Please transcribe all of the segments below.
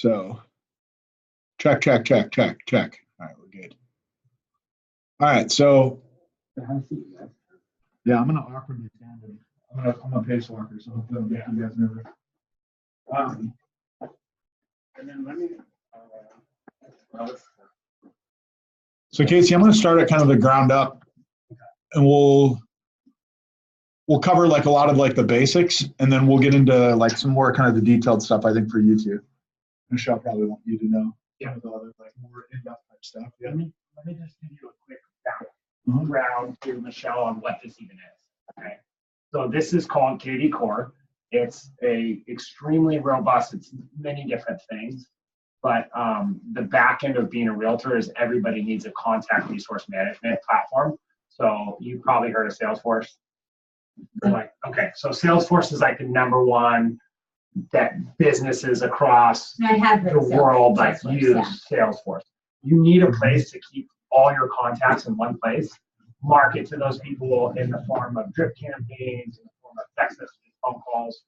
So check. All right, we're good. All right, so yeah, I'm gonna awkwardly stand in. I'm a pace walker, so hopefully I'll get you guys nervous. And then let me. So Casey, I'm gonna start at kind of the ground up, and we'll cover like a lot of like the basics, and then we'll get into like some more kind of the detailed stuff. I think for you two, Michelle probably want you to know. Yeah, the other like more in-depth type stuff. Yeah. Let me just give you a quick background to Michelle on what this even is. Okay, so this is called KD Core. It's a extremely robust. It's many different things, but the back end of being a realtor is everybody needs a contact resource management platform. So you've probably heard of Salesforce. Like, okay, so Salesforce is like the number one that businesses across the world like use Salesforce. You need a place to keep all your contacts in one place, market to those people in the form of drip campaigns, in the form of text messages, phone calls,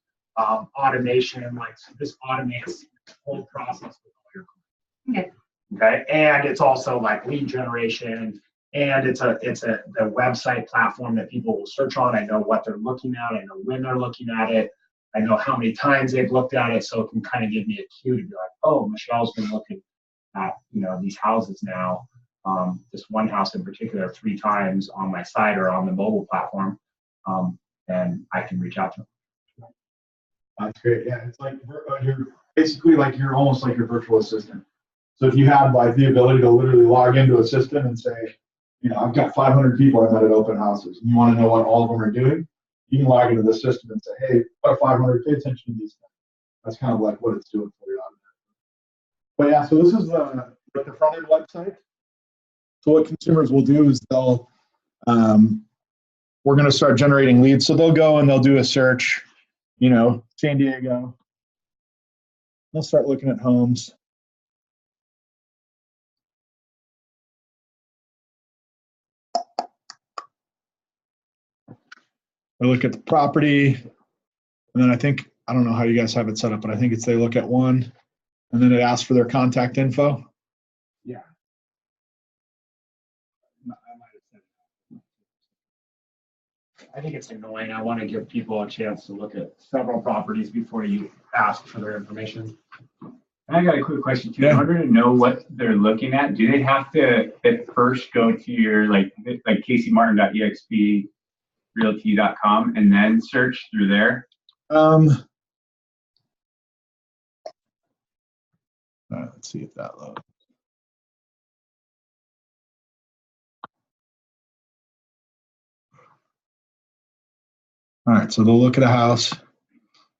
automation, like so this automates the whole process with all your clients. Okay, and it's also like lead generation, and it's the website platform that people will search on. I know what they're looking at, I know when they're looking at it, I know how many times they've looked at it, so it can kind of give me a cue to be like, oh, Michelle's been looking at these houses now. This one house in particular 3 times on my site or on the mobile platform, and I can reach out to them. That's great. Yeah, it's like you're basically like you're almost like your virtual assistant. So if you have like the ability to literally log into a system and say, I've got 500 people I've met at open houses, and you want to know what all of them are doing, you can log into the system and say, hey, what 500, pay attention to these things. That's kind of like what it's doing for you. But yeah, so this is the front end website. So what consumers will do is we're going to start generating leads. So they'll go and they'll do a search, San Diego. They'll start looking at homes. They look at the property, and then I don't know how you guys have it set up, but I think they look at one, and then it asks for their contact info. Yeah. I think it's annoying. I want to give people a chance to look at several properties before you ask for their information. I got a quick question too. Yeah. In order to know what they're looking at, do they have to at first go to your like caseymartin.exprealty.com and then search through there? Let's see if that loads. All right, so they'll look at a house.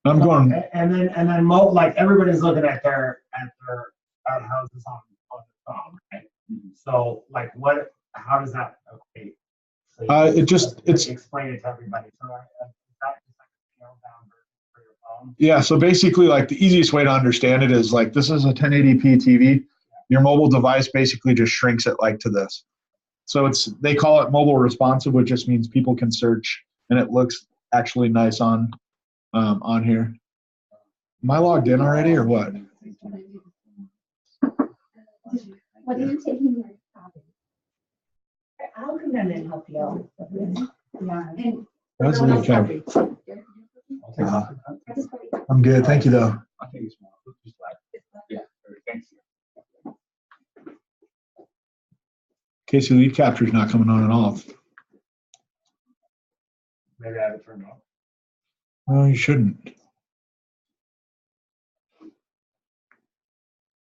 I'm going, and then like everybody's looking at their houses on the phone, right? So like how does that equate? So it's explain it to everybody. So is that just like a scaled down version for your phone? Yeah, so basically like the easiest way to understand it is like this is a 1080p TV. Your mobile device basically just shrinks it like to this. So they call it mobile responsive, which just means people can search and it looks actually nice on here. Am I logged in already or what? What are you taking your copy? I'll come down and help you. Yeah. And That's a good copy. I'm good. Thank you, though. I think it's more. Yeah. Thanks. Casey, lead capture is not coming on at all. Maybe I have it turned off. No, you shouldn't.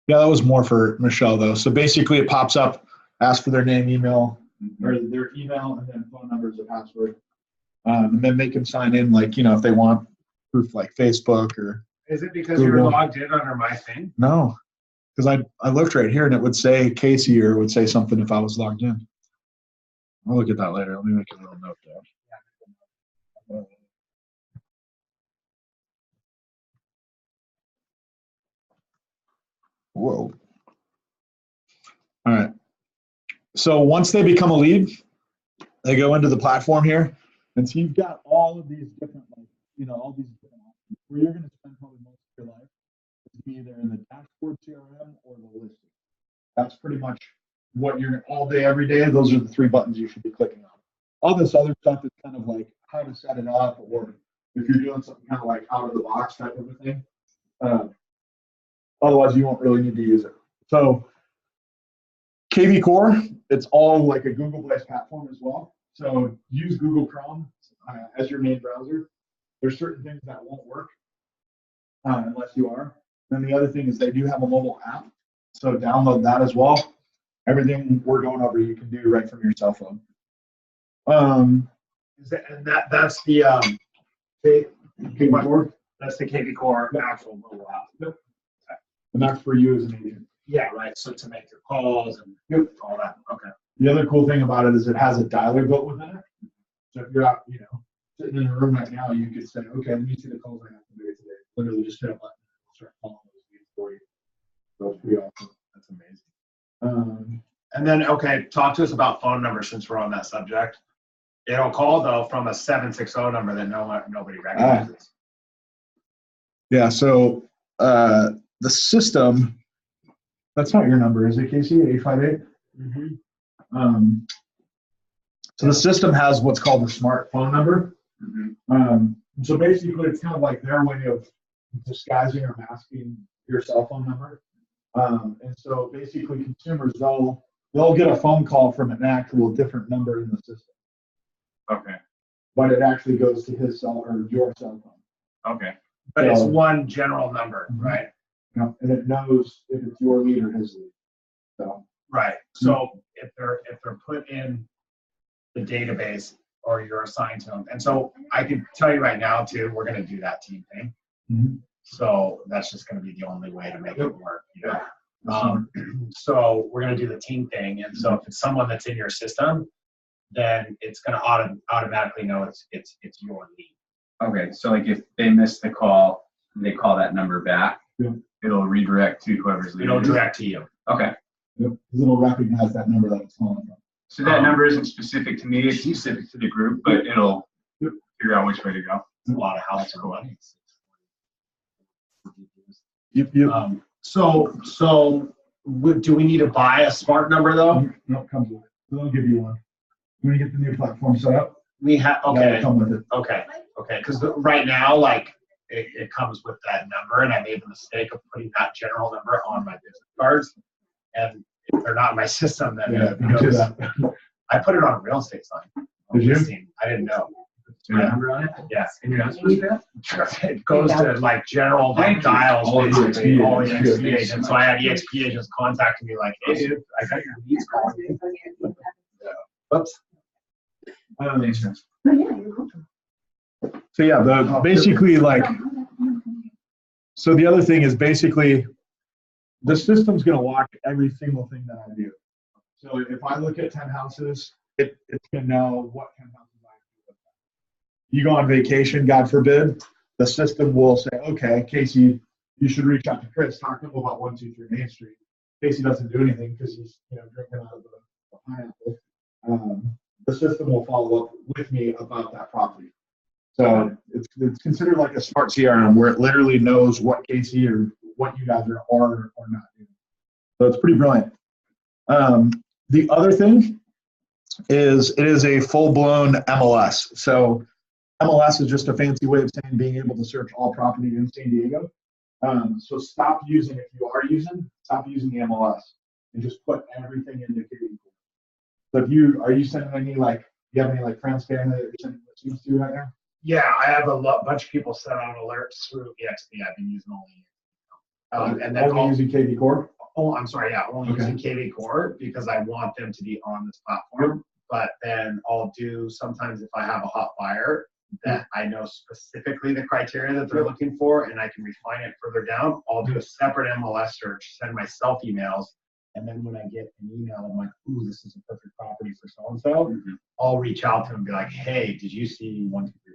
Yeah, that was more for Michelle, though. So basically, it pops up, asks for their name, email, or their email, and then phone number as a password. And then they can sign in, like, if they want proof like Facebook or. Is it because Google. you're logged in under my thing? No, because I looked right here and it would say Casey or it would say something if I was logged in. I'll look at that later. Let me make a little note there. Whoa. All right. So once they become a lead, they go into the platform here. And so you've got all of these different, all these different options where you're going to spend probably most of your life be either in the dashboard CRM or the listing. That's pretty much what you're all day, every day. Those are the 3 buttons you should be clicking on. All this other stuff is kind of like how to set it up, or if you're doing something kind of like out of the box type of a thing. Otherwise, you won't really need to use it. So KV Core, it's all like a Google-based platform as well. So use Google Chrome as your main browser. There's certain things that won't work unless you are. Then the other thing is they do have a mobile app. So download that as well. Everything we're going over, you can do right from your cell phone. That's the KV Core, that's the KV Core actual mobile app. and that's for you as an agent. Yeah, right. So to make your calls and all that. Okay. The other cool thing about it is it has a dialer built within it. So if you're out, sitting in a room right now, you could say, okay, let me see the calls I have to make today. Literally just hit a button and start calling those leads for you. So it's pretty awesome. That's amazing. And then, okay, talk to us about phone numbers since we're on that subject. It'll call though from a 760 number that nobody recognizes. Yeah, so the system, that's not your number, is it, Casey? 858? So the system has what's called the smartphone number. So basically, it's kind of like their way of disguising or masking your cell phone number. And so basically, consumers, they'll get a phone call from an actual different number in the system. Okay. But it actually goes to his cell or your cell phone. Okay. But it's So- one general number, Mhm. right? And it knows if it's your lead or his lead. So Right. So if they're put in the database or you're assigned to them, and so I can tell you right now too, we're going to do that team thing. Mhm. So that's just going to be the only way to make it work. So we're going to do the team thing, and so if it's someone that's in your system, then it's going to automatically know it's your lead. Okay. So like if they miss the call, they call that number back. Yeah. It'll redirect to whoever's lead. It'll it is. direct to you. Okay. because it'll recognize that number that it's calling from. So that number isn't specific to me, it's specific to the group, but it'll figure out which way to go. It's a lot of house money. Yep. Do we need to buy a smart number though? No, it comes with it. They'll give you one. When you get the new platform set up, We have, that'll okay, come with it. okay, because right now, like, it comes with that number, and I made the mistake of putting that general number on my business cards, and if they're not in my system, then Yeah, it don't do goes, that. I put it on a real estate sign. Did you? Listing. I didn't know. My number on it? Yes. And you're not supposed to? It goes to like general like dials, All basically, EXP all agents. EXP agents. So I had EXP agents contacting me like, hey, dude, I got your leads calling me. Whoops. Makes sense. So yeah, basically like, so the other thing is basically the system's going to watch every single thing that I do. So if I look at 10 houses, it's going to know what 10 houses I do. You go on vacation, God forbid, the system will say, okay, Casey, you should reach out to Chris, talk to him about 123 Main Street. Casey doesn't do anything because he's drinking out of the pineapple. The system will follow up with me about that property. So it's considered like a smart CRM where it literally knows what Casey or what you guys are or not doing. So it's pretty brilliant. The other thing is it is a full-blown MLS. So MLS is just a fancy way of saying being able to search all property in San Diego. So stop using, if you are using, stop using the MLS and just put everything into KV. So if you, are you sending any you have any friends, family that you're sending messages to right now? Yeah, I have a bunch of people set on alerts through EXP. I've been using only. And then only using KV Core? I'm sorry, yeah, only using KV Core because I want them to be on this platform. But then I'll do sometimes if I have a hot buyer that I know specifically the criteria that they're looking for and I can refine it further down, I'll do a separate MLS search, send myself emails. And then when I get an email, I'm like, ooh, this is a perfect property for so-and-so. I'll reach out to them and be like, hey, did you see 123?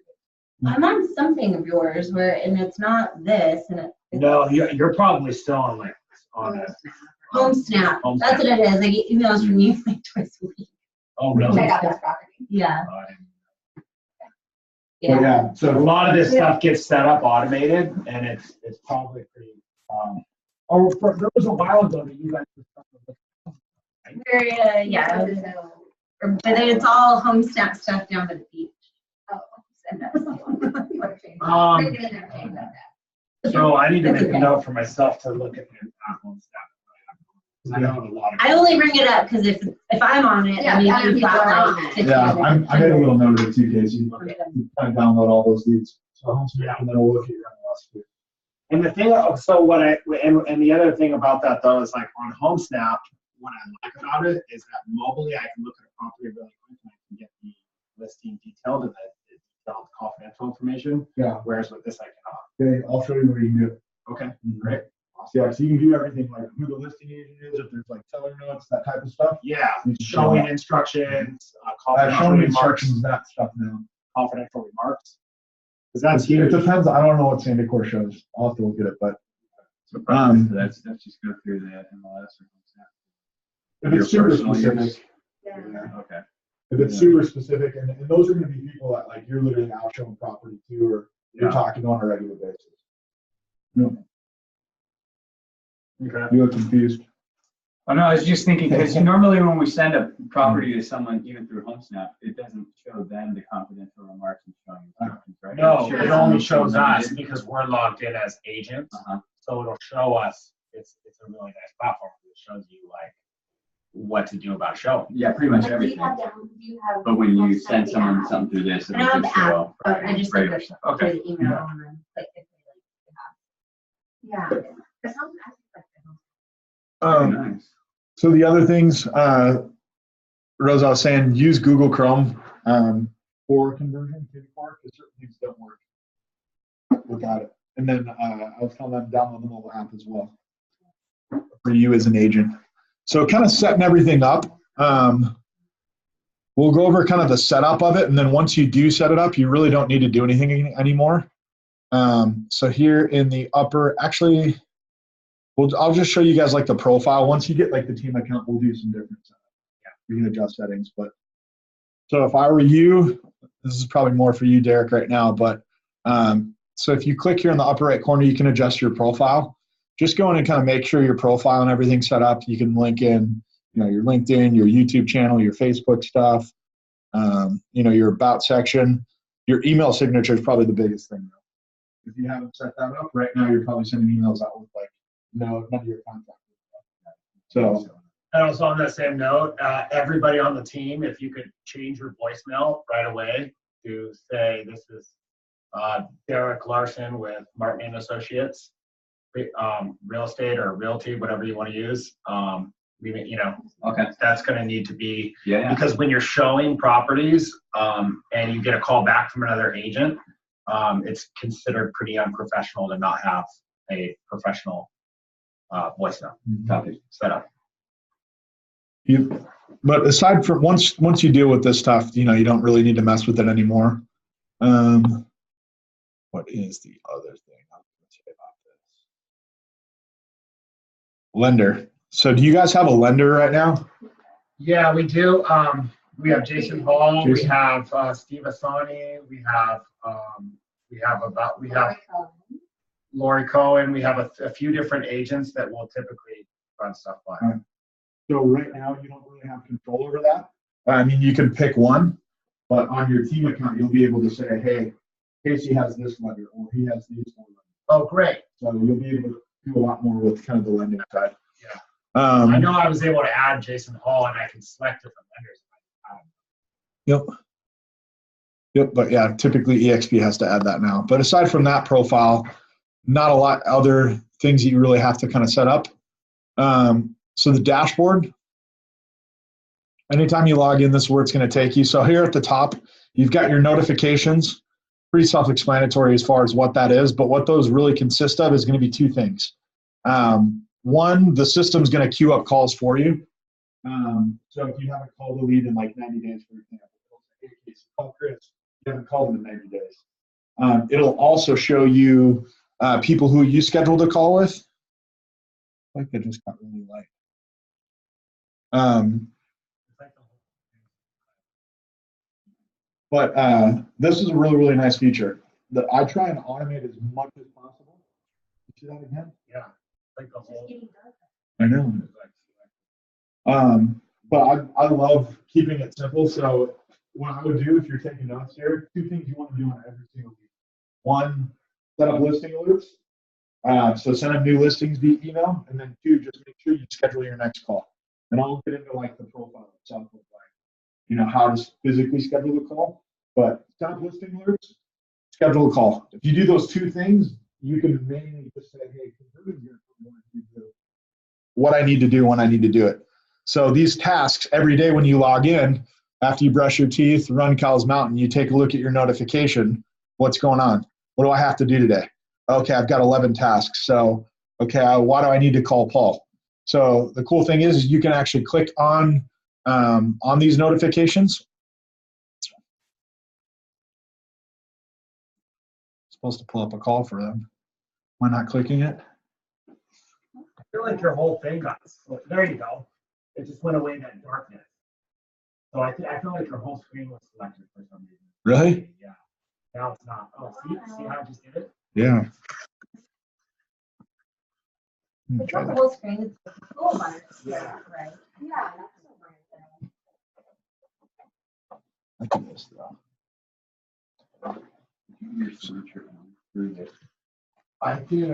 I'm on something of yours and it's not this, and it's No, you're probably still on on a Home Snap. Home That's Snap. what it is. I get emails from you like twice a week. Oh, really? Check out this property. Yeah. Yeah. So a So lot of this stuff gets set up automated, and it's probably pretty There was a while ago that you guys were starting to look. Yeah, but then it's all home snap stuff down by the beach. Oh. So I need to make a note for myself to look at the home stuff. I know a lot of. I only bring it up because if I'm on it, Yeah, I mean, other you've people got are on like it. 50 Yeah, other I made a little note of it too, Casey. You people. kind of download all those leads. So, yeah, and then we'll look at your MLS too. And the thing, so and the other thing about that though is like on HomeSnap, what I like about it is that mobily I can look at a property really quick and I can get the listing detailed and the detailed confidential information. Yeah. Whereas with this I cannot. Okay, I'll show you where you can do it. Okay, great. Yeah, so you can do everything like who the listing agent is, if there's like seller notes, that type of stuff. Yeah, You can showing show instructions, Showing confidential remarks, instructions, that stuff now. confidential remarks. Because that's huge. It depends, I don't know what Sandy Core shows, I'll have to look at it, but So probably for that stuff, just go through the MLS or something. if Your it's super personal use? specific, Yeah. yeah. Okay. If it's super specific, and those are gonna be people that like, you're literally out showing property to, or you're Yeah. talking on a regular basis. No, Okay. you look confused. Oh, no, I was just thinking, because normally when we send a property to someone, even through HomeSnap, it doesn't show them the confidential remarks and showing instructions, right? No, shows it only them shows us limited. because we're logged in as agents. Uh-huh. So it'll show us, it's a really nice platform. It shows you like what to do about showing. Yeah, pretty much Like, do everything. you have But when you most send of the someone app? something through this, I don't have it'll the just show. app, but I just regular look stuff. for Okay. the email and then click if they like. Yeah. It sounds like Very Um, nice. so the other things, Rose, I was saying, use Google Chrome, for conversion, because certain things don't work without it. And then, I was telling them download the mobile app as well for you as an agent. So kind of setting everything up. We'll go over kind of the setup of it. And then once you do set it up, you really don't need to do anything anymore. So here in the upper, actually, I'll just show you guys like the profile. Once you get like the team account, we'll do some different setup. Yeah, we can adjust settings. But so if I were you, this is probably more for you, Derek, right now. But so if you click here in the upper right corner, you can adjust your profile. Just go in and kind of make sure your profile and everything's set up. You can link in, your LinkedIn, your YouTube channel, your Facebook stuff, your about section. Your email signature is probably the biggest thing, though. If you haven't set that up right now, you're probably sending emails out with like none of your contact. So And also on that same note, everybody on the team, if you could change your voicemail right away to say, this is Derek Larson with Martin and Associates, real estate or realty, whatever you want to use. Okay. That's going to need to be, Yeah. because when you're showing properties and you get a call back from another agent, it's considered pretty unprofessional to not have a professional voicemail Copy. set up. But aside from once you deal with this stuff, you don't really need to mess with it anymore. What is the other thing I was going to say about this? Lender. So do you guys have a lender right now? Yeah, we do. We have Jason Hall, we Jason. have Steve Asani, we have Lori Cohen, we have a few different agents that will typically run stuff by. Right. So right now you don't really have control over that. I mean, you can pick one, but on your team account, you'll be able to say, hey, Casey has this lender, or he has these four lenders. Oh, great. So you'll be able to do a lot more with kind of the lending side. Yeah. I Um, know I was able to add Jason Hall and I can select different lenders. Yep, but yeah, typically EXP has to add that now. But aside from that profile, not a lot other things that you really have to kind of set up. So the dashboard, anytime you log in, this is where it's going to take you. So here at the top, you've got your notifications. Pretty self-explanatory as far as what that is, but what those really consist of is going to be two things. One, the system's going to queue up calls for you. So if you haven't called a lead in like 90 days, for example, it'll say, hey, Casey, call Chris. You haven't called him in 90 days. It'll also show you people who you scheduled a call with. I think they just got really light. But this is a really, really nice feature that I try and automate as much as possible. You see that again? Yeah. Like the whole. I know. But I love keeping it simple. So what I would do if you're taking notes here, two things you want to do on every single week. One, set up listing alerts. So send them new listings via email, and then two, just make sure you schedule your next call. And I'll get into like the profile itself of like, how to physically schedule the call. But set up listing alerts, schedule a call. If you do those two things, you can mainly just say, hey, convert here what I need to do when I need to do it. So these tasks every day when you log in, after you brush your teeth, run Cowles Mountain, you take a look at your notification. What's going on? What do I have to do today? Okay, I've got 11 tasks. So, okay, why do I need to call Paul? So the cool thing is you can actually click on these notifications. It's supposed to pull up a call for them. Why not clicking it? I feel like your whole thing got, there you go. It just went away in that darkness. So I feel like your whole screen was selected for some reason. Really? Yeah. Now it's not. Oh, see how I just did it? Yeah. It's not the whole screen, it's the full one. Yeah. Right. Yeah, that's a weird thing. I can miss that. I did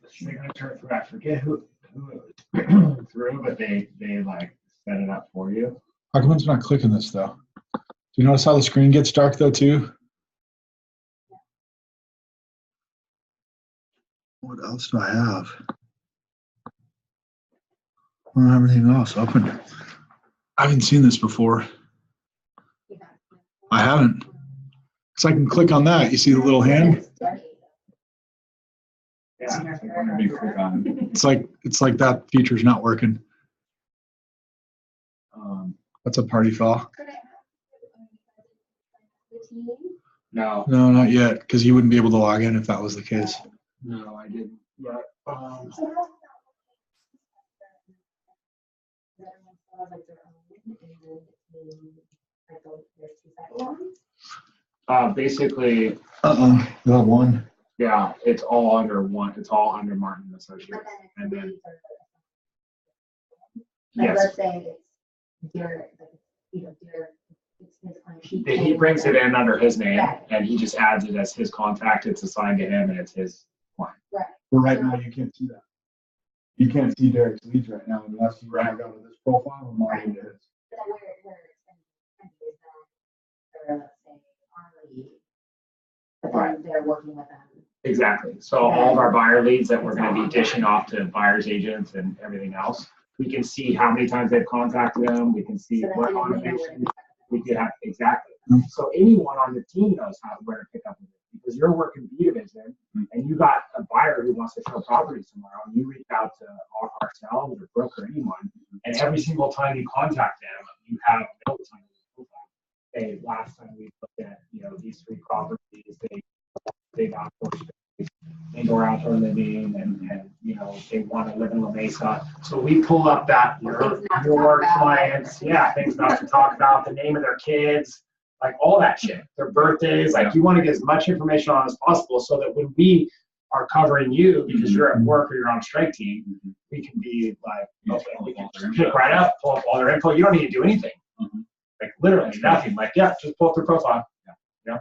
signature through, I forget who it was through, but they like set it up for you. How come it's not clicking this though? Do you notice how the screen gets dark though too? What else do I have? I don't have anything else open. I haven't seen this before. I haven't. So I can click on that. You see the little hand? Yeah. It's like that feature's not working. That's a party foul. No, No, not yet, because you wouldn't be able to log in if that was the case. no, I didn't. Yeah. Basically, You'll have one. yeah, it's all under one. It's all under Martin Associates, and then yes, Let's say it's dear, dear, it's his client. he brings it in under his name, Right. and he just adds it as his contact. It's assigned to him, and it's his client. Right. But right now, you can't see that. You can't see Derek's leads right now unless you log out of this profile and log into his. But then where it's is that, let's say, our lead, but then they're working with them. Exactly. So all of our buyer leads that we're going to be dishing off to buyers agents and everything else, we can see how many times they've contacted them. We can see So then what they know where automation to- we could have. Exactly. Mm. So anyone on the team knows where to pick up with it because you're working B division and you got a buyer who wants to show property tomorrow and you reach out to ourselves or Brooke or anyone, and every single time you contact them, you have notes on your profile. Hey, last time we looked at these 3 properties, they've outsourced indoor outdoor living and they want to live in La Mesa. So we pull up that your clients, things not to talk about, the name of their kids, like all that shit, their birthdays, like you want to get as much information on as possible so that when we are covering you because you're at work or you're on strike team, we can be like, okay, we can pick right up, pull up all their info. You don't need to do anything. Like literally nothing. Like, just pull up their profile. Yeah.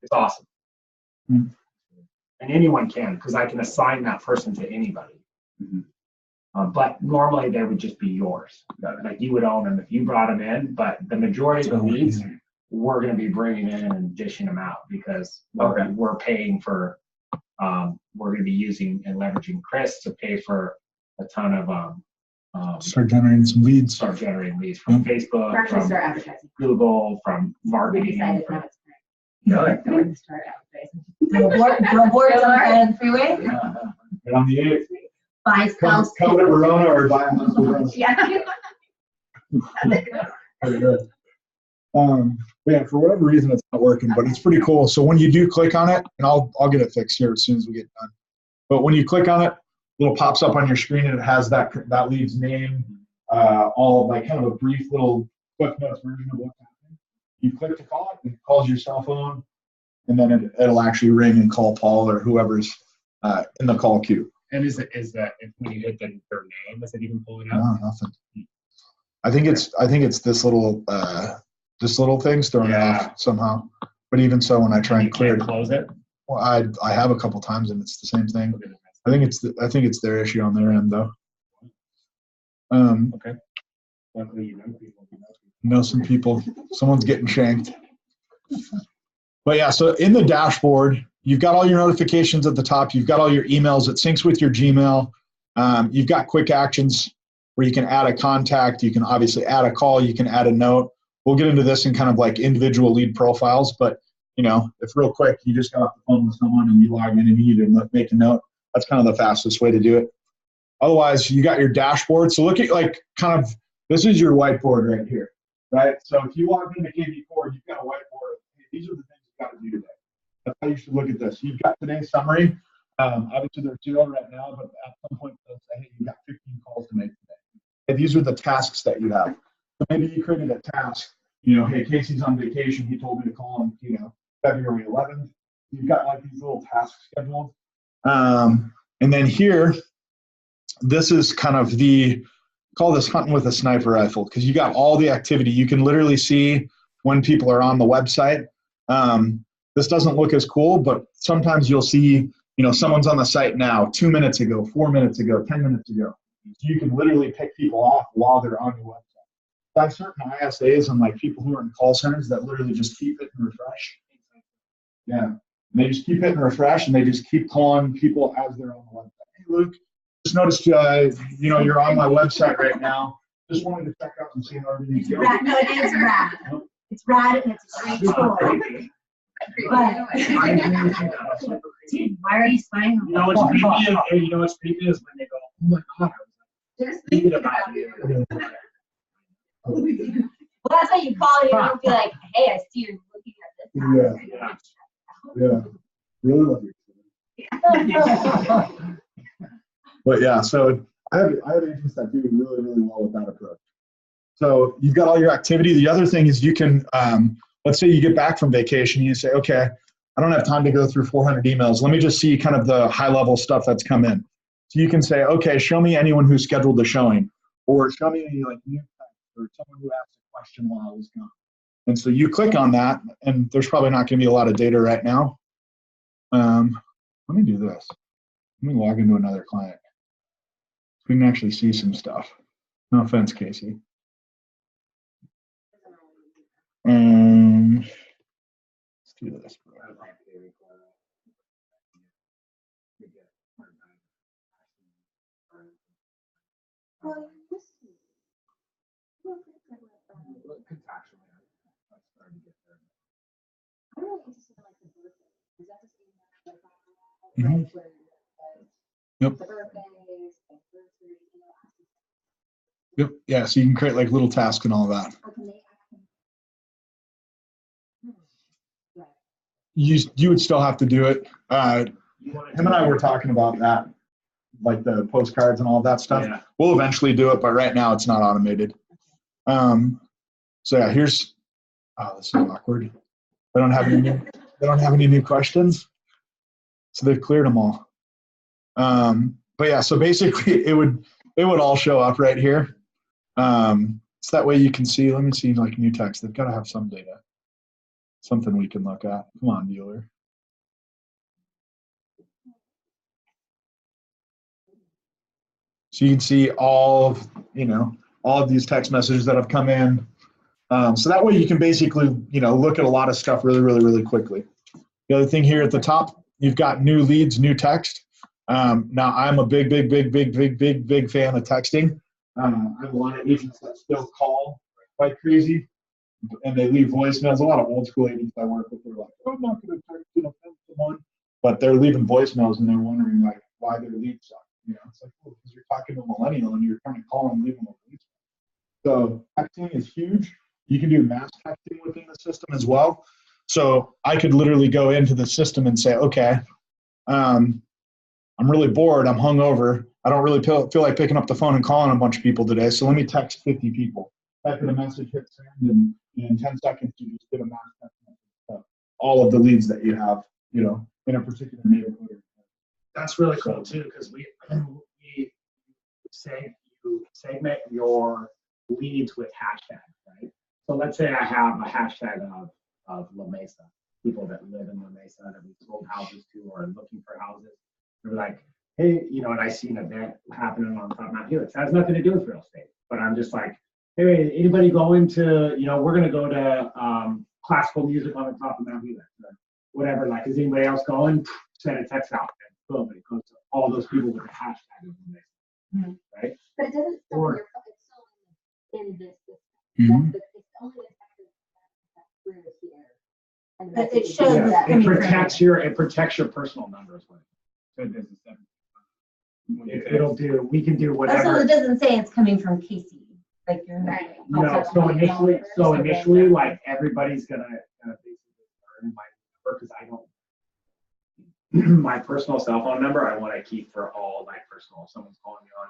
It's awesome. Mm. And anyone can, because I can assign that person to anybody. But normally they would just be yours. Like you would own them if you brought them in, but the majority of the leads we're going to be bringing in and dishing them out because we're paying for, we're going to be using and leveraging Chris to pay for a ton of Start generating some leads. start generating leads from Facebook, We're actually from start advertising. Google, from We marketing. decided now it's Really? time. So we're gonna start advertising. Billboards on the freeway, Right on the 8th. buy Come spells. to Verona or buy a house in Verona. Yeah. Very good. Yeah, for whatever reason, it's not working, but it's pretty cool. So when you do click on it, and I'll get it fixed here as soon as we get done. But when you click on it, little pops up on your screen and it has that lead's name, all like kind of a brief little quick notes version of what's happening. You click to call it, and it calls your cell phone, and then it'll actually ring and call Paul or whoever's in the call queue. And is that if when you hit their name, does it even pull it up? No, nothing. I think it's this little thing's throwing it Yeah. off somehow. But even so, when I try You and clear can't it, close it. well, I have a couple times and it's the same thing. I think it's their issue on their end though. Luckily, you know people. Know some people. Someone's getting shanked. But yeah, so in the dashboard, you've got all your notifications at the top. You've got all your emails. It syncs with your Gmail. You've got quick actions where you can add a contact. You can obviously add a call. You can add a note. We'll get into this in kind of like individual lead profiles. But, if real quick, you just got off the phone with someone and you log in and you need to make a note, that's kind of the fastest way to do it. Otherwise, you got your dashboard. So look at this is your whiteboard right here, right? So if you log into KV Core, you've got a whiteboard. These are the things you've got to do today. That's how you should look at this. You've got today's summary. Obviously, there's 0 right now, but at some point, they'll say, hey, you've got 15 calls to make today. And these are the tasks that you have. So maybe you created a task, hey, Casey's on vacation. He told me to call him, February 11th. You've got like these little tasks scheduled. And then here, this is kind of call this hunting with a sniper rifle, because you got all the activity. You can literally see when people are on the website. This doesn't look as cool, but sometimes you'll see, someone's on the site now 2 minutes ago, 4 minutes ago, 10 minutes ago. So you can literally pick people off while they're on your website. So I have certain ISAs and like people who are in call centers that literally just keep hitting refresh. Yeah. And they just keep hitting refresh and they just keep calling people as they're on the website. Hey, Luke, just noticed, you're on my website right now. Just wanted to check out and see how everything's going. No, it is rad. It's rad and it's a great tool. But, dude, why are you spying on me? What's creepy is when they go, oh my God, I was Just thinking thinking about about you. you. Well, that's why you call you and be like, hey, I see you're looking at this. Yeah. Really love you. But yeah, so I have agents that do really, really well with that approach. So you've got all your activity. The other thing is you can, let's say you get back from vacation, you say, okay, I don't have time to go through 400 emails. Let me just see kind of the high level stuff that's come in. So you can say, okay, show me anyone who scheduled the showing, or show me like new text, or someone who asked a question while I was gone. And so you click on that, and there's probably not going to be a lot of data right now. Let me do this. Let me log into another client. So we can actually see some stuff. No offense, Casey. Let's do this. Mhm. Yep. Yep. Yeah. So you can create like little tasks and all that. You would still have to do it. Him and I were talking about that, like the postcards and all that stuff. Yeah. We'll eventually do it, but right now it's not automated. So yeah, here's. Oh, this is awkward. They don't have any new questions, so they've cleared them all. But yeah, so basically it would all show up right here. So that way you can see. Let me see like new text. They've got to have some data. Something we can look at. Come on, dealer. So you can see all of these text messages that have come in. So that way you can basically, look at a lot of stuff really, really, really quickly. The other thing here at the top, you've got new leads, new text. Now I'm a big fan of texting. I have a lot of agents that still call like crazy. And they leave voicemails. A lot of old school agents I work with are like, oh, I'm not going to text someone, but they're leaving voicemails and they're wondering like why their leads suck. It's like, well, because you're talking to a millennial and you're trying to call and leave them a voicemail. So texting is huge. You can do mass texting within the system as well. So I could literally go into the system and say, okay, I'm really bored. I'm hungover. I don't really feel like picking up the phone and calling a bunch of people today. So let me text 50 people. Type in a message, hit send, and in 10 seconds, you just get a mass text message. All of the leads that you have, in a particular neighborhood. That's really cool too, because we say you segment your leads with hashtags, right? So let's say I have a hashtag of La Mesa, people that live in La Mesa that we sold houses to or are looking for houses. They're like, hey, and I see an event happening on top of Mount Helix. It has nothing to do with real estate, but I'm just like, hey, anybody going to, we're going to go to classical music on the top of Mount Helix or whatever. Like, is anybody else going? Send a text out and boom, it goes to all those people with a hashtag of La Mesa, right? But it doesn't show Or- your, it's still in this system. Mhm. That's the- It's only effective through here. And But that's it shows Yeah. that. It protects your personal numbers. With So it doesn't seven. it. We can do Also, whatever. it doesn't say it's coming from Casey, like you're. Right. No, so initially, like everybody's gonna basically learn my number because I don't. My personal cell phone number, I want to keep for all like personal. If someone's calling me on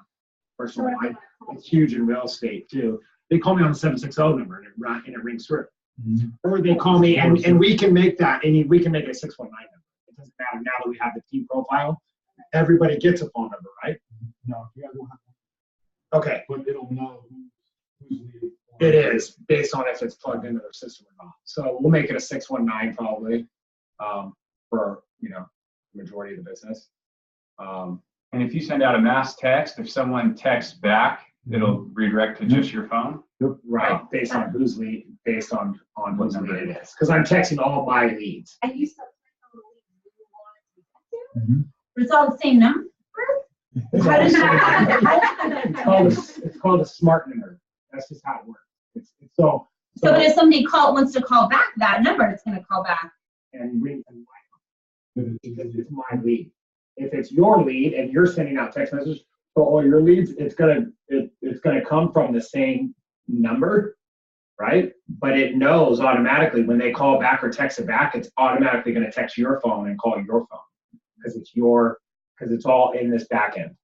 personal line, it's huge in real estate too. They call me on the 760 number and it rings through. Mhm. Or they call me and we can make that and we can make it a 619 number. It doesn't matter now that we have the team profile. Everybody gets a phone number, right? No, you guys don't have, Okay. but it'll know who's leading. It is based on if it's plugged into their system or not. So we'll make it a 619 probably for the majority of the business. And if you send out a mass text, if someone texts back, it'll redirect to just your phone. Right, based on who's lead, based on whose lead it is. Because I'm texting all my leads. And you still click on the leads you want it to be sent to? But it's all the same number? It's How does that? It's called a smart number. That's just how it works. So but if somebody wants to call back that number, it's gonna call back. and ring and light because it's my lead. If it's your lead and you're sending out text messages to all your leads, it's gonna come from the same number, right? But it knows automatically when they call back or text it back, it's automatically gonna text your phone and call your phone because it's all in this back end.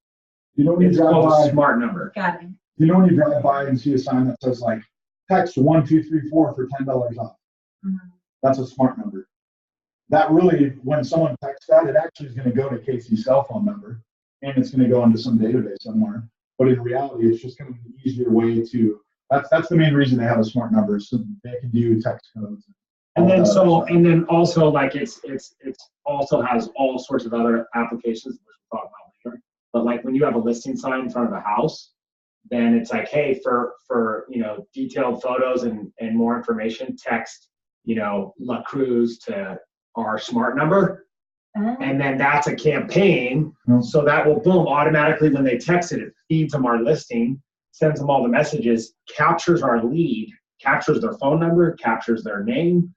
When you It's drive called by, a smart number. Got it. when you drive by and see a sign that says like text 1234 for $10 off. Mhm. That's a smart number. That really, when someone texts that, it actually is going to go to Casey's cell phone number and it's going to go into some database somewhere. But in reality, it's just going to be an easier way to. That's the main reason they have a smart number, so they can do text codes. And then also like it's also has all sorts of other applications which we'll talk about later. But like when you have a listing sign in front of a house, then it's like, hey, for detailed photos and more information, text La Cruz to our smart number. And then that's a campaign. So that will boom automatically when they text it feeds them our listing, sends them all the messages, captures our lead, captures their phone number, captures their name,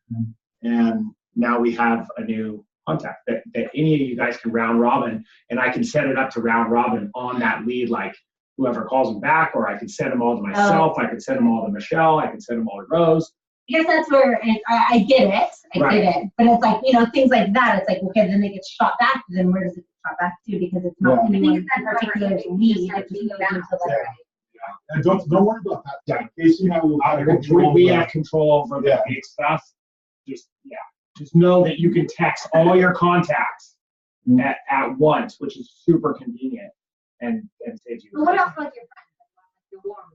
and now we have a new contact that any of you guys can round robin, and I can set it up to round robin on that lead, like whoever calls them back, or I can send them all to myself, I can send them all to Michelle, I can send them all to Rose. I guess that's where I get it. Right. Get it. But it's like, things like that, it's like, okay, then it gets shot back, then where does it get shot back to? Because it's not Yeah. anyone in particular lead, it just goes into like. And don't worry about that. Yeah, Casey and I will have control. We have control over the big stuff. Just know that you can text all your contacts at once, which is super convenient and saves you. But what else about your friends? Like your warm.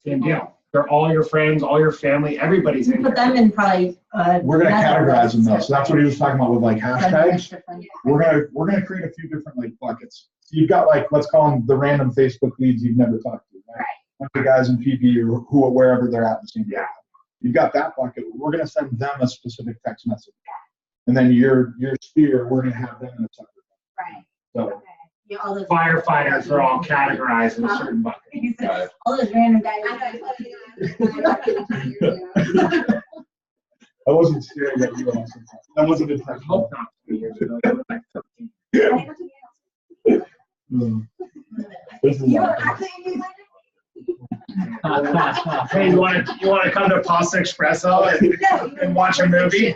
Same deal. They're all your friends, all your family, everybody's in Put here. them in probably. We're going to categorize them though. So that's what he was talking about with like hashtags. Different. We're gonna create a few different like buckets. So you've got like, let's call them the random Facebook leads you've never talked to, right? Like the guys in PB or wherever they're at the same time. You've got that bucket. We're gonna send them a specific text message, and then your sphere, we're gonna have them in a separate. Right. So Okay. Yeah, all those. Firefighters are all categorized in a certain bucket. All those random guys. I wasn't staring at you. Also. That wasn't I intentional. hope not 2 years ago. They were like 13. This is Hey, you want to come to Pasta Espresso and watch a movie?